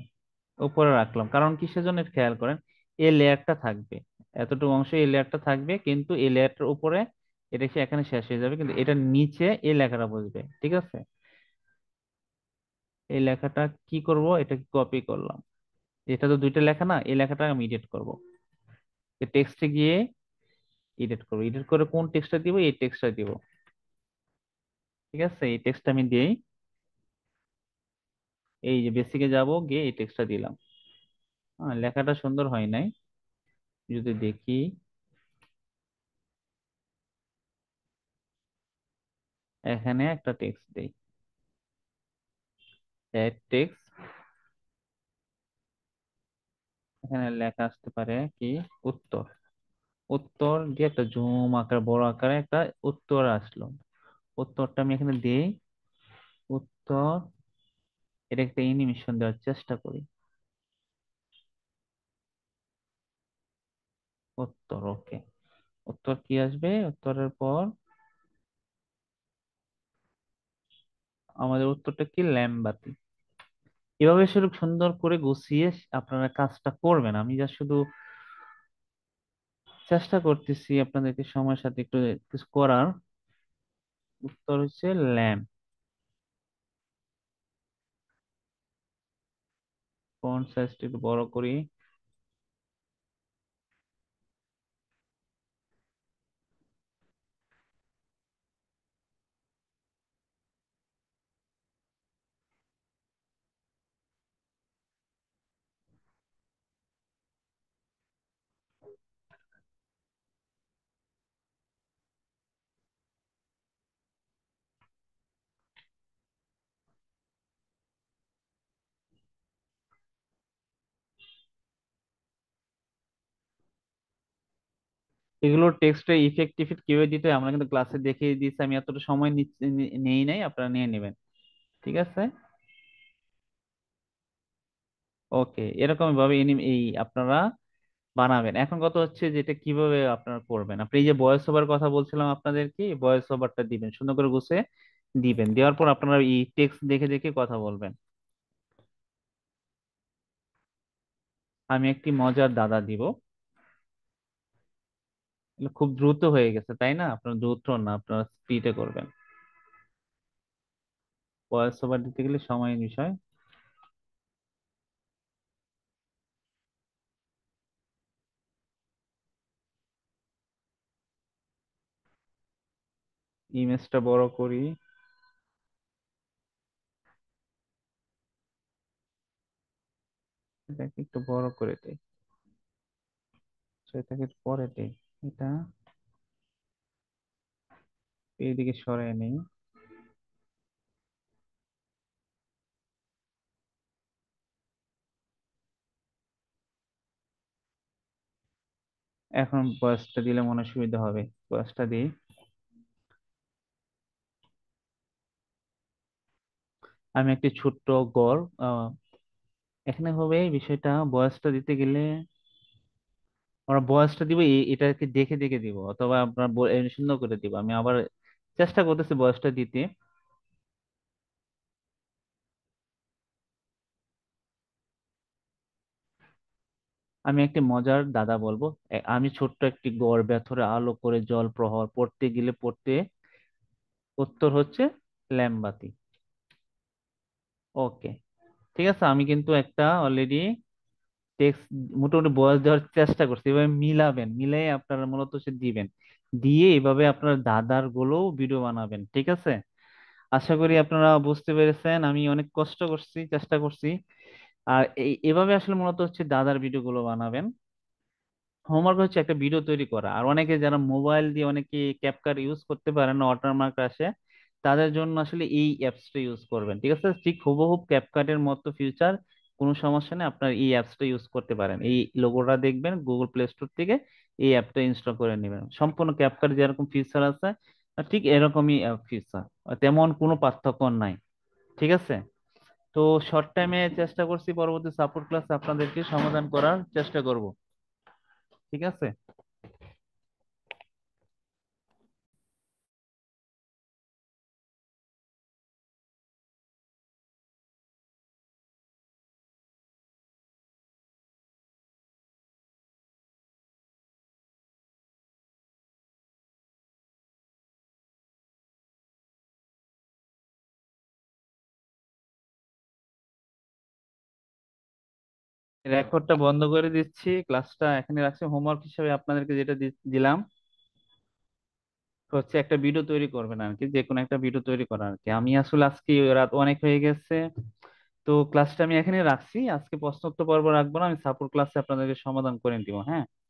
উপরে রাখলাম, কারণ কিসের জন্য এটা খেয়াল করেন, এই লেয়ারটা থাকবে, এতটুকু অংশ এই লেয়ারটা থাকবে, কিন্তু এই লেয়ারটার উপরে এটা এসে এখানে শেষ হয়ে যাবে, কিন্তু এটার নিচে এই লেখাটা বসবে, ঠিক আছে। এই লেখাটা কি করব, এটাকে কপি করলাম, এটা তো দুইটা লেখা না, এই লেখাটা আমি এডিট করব, টেক্সটে গিয়ে এডিট করব, এডিট করে কোন টেক্সটটা দিব, এই টেক্সটটা দিব, ঠিক আছে। এই টেক্সটটা আমি দিই, এই যে বেসিকে যাব, গিয়ে এই টেক্সটটা দিলাম। হ্যাঁ, লেখাটা সুন্দর হয় নাই, যদি দেখি, এখানে একটা টেক্সট দেই, টেক্সট, এখানে লেখা আসতে পারে কি, উত্তর। উত্তর দিয়ে একটা জুম আকার বড় আকারে একটা উত্তর আসলো, উত্তরটা আমি এখানে দিই, উত্তর। এটা একটা অ্যানিমেশন দেওয়ার চেষ্টা করি, উত্তর। ওকে, উত্তর কি আসবে, উত্তরের পর আমাদের উত্তরটা কি, ল্যামবাতি। এভাবে শুধু সুন্দর করে গুছিয়ে আপনারা কাজটা করবেন, আমি যা শুধু চেষ্টা করতেছি আপনাদেরকে সময়ের সাথে একটু কিছু করার। উত্তর হচ্ছে ল্যাম্প, ফন্ট সাইজটা একটু বড় করি। এগুলো টেক্সটে ইফেক্ট টিফেক্ট কিভাবে দিতে হয় আমরা কিন্তু ক্লাসে দেখিয়ে দিয়েছি, আমি এতটা সময় নেই নাই, আপনারা নিয়ে নেবেন, ঠিক আছে। ওকে, এরকম ভাবে এই আপনারা বানাবেন। এখন কথা হচ্ছে যেটা কিভাবে আপনারা করবেন, আপনি এই যে ভয়েস ওভার কথা বলছিলাম আপনাদেরকে, ভয়েস ওভারটা দিবেন, সুন্দর করে গুছিয়ে দিবেন, দেওয়ার পর আপনারা এই টেক্সট দেখে দেখে কথা বলবেন। আমি একটি মজার দাদা দিব, এগুলো খুব দ্রুত হয়ে গেছে তাই না, আপনারা দ্রুত না, আপনারা স্পিডে করবেন, ভয়েস ওভার দিতে গেলে সময়ের বিষয়। ইমেজটা বড় করি, এটাকে একটু বড় করে দিই, সেটাকে পরে দিই, এটা এইদিকে সরাই নেই। এখন বয়সটা দিলে মনে হয় সুবিধা হবে, বয়সটা দিই। আমি একটি ছোট্ট গড়, এখানে হবে এই বিষয়টা, বয়সটা দিতে গেলে আমরা বয়সটা দিব এটাকে দেখে দেখে দিব, অথবা আপনার সুন্দর করে দিব, আমি আবার চেষ্টা করতেছি বয়সটা দিতে। আমি একটি মজার দাদা বলবো। আমি ছোট্ট একটি গড় ভেতরে আলো করে জল প্রবাহ পড়তে গেলে পড়তে, উত্তর হচ্ছে ল্যামবাতি। ওকে, ঠিক আছে, আমি কিন্তু একটা অলরেডি টেক্সট মোটামুটি বয়স দেওয়ার চেষ্টা করছি। এভাবে মিলাবেন, মিলাই আপনারা মূলত সে দিবেন, দিয়ে এভাবে আপনার দাদার গুলোও ভিডিও বানাবেন, ঠিক আছে? আশা করি আপনারা বুঝতে পেরেছেন, আমি অনেক কষ্ট করছি, চেষ্টা করছি। আর এভাবে আসলে মূলত হচ্ছে দাদার ভিডিও গুলো বানাবেন। হোমওয়ার্ক হচ্ছে একটা ভিডিও তৈরি করা। আর অনেকে যারা মোবাইল দিয়ে অনেকে ক্যাপকাট ইউজ করতে পারেন না, ওয়াটারমার্ক আসে, তাদের জন্য আসলে এই অ্যাপসটা ইউজ করবেন, ঠিক আছে? ঠিক হুবহুব ক্যাপকাটের মতো ফিউচার, কোনো সমস্যা নেই, আপনার এই অ্যাপসটা ইউজ করতে পারেন। এই লোগোটা দেখবেন গুগল প্লে স্টোর থেকে, এই অ্যাপটা ইনস্টল করে নেবেন। সম্পূর্ণ ক্যাপকাট যেরকম ফিচার আছে ঠিক এরকমই ফিচার, তেমন কোনো পার্থক্য নাই, ঠিক আছে? তো শর্ট টাইমে চেষ্টা করছি, পরবর্তী সাপোর্ট ক্লাস আপনাদেরকে সমাধান করার চেষ্টা করব, ঠিক আছে? রেকর্ডটা বন্ধ করে দিচ্ছি, ক্লাসটা এখানে রাখছি। হোমওয়ার্ক হিসেবে আপনাদেরকে যেটা দিলাম হচ্ছে একটা ভিডিও তৈরি করবেন আর কি, যে কোনো একটা ভিডিও তৈরি করা আর কি। আমি আসলে আজকে রাত অনেক হয়ে গেছে, তো ক্লাসটা আমি এখানে রাখছি। আজকে প্রশ্নোত্তর পর্ব রাখবো না, আমি সাপোর্ট ক্লাসে আপনাদেরকে সমাধান করে দিব, হ্যাঁ?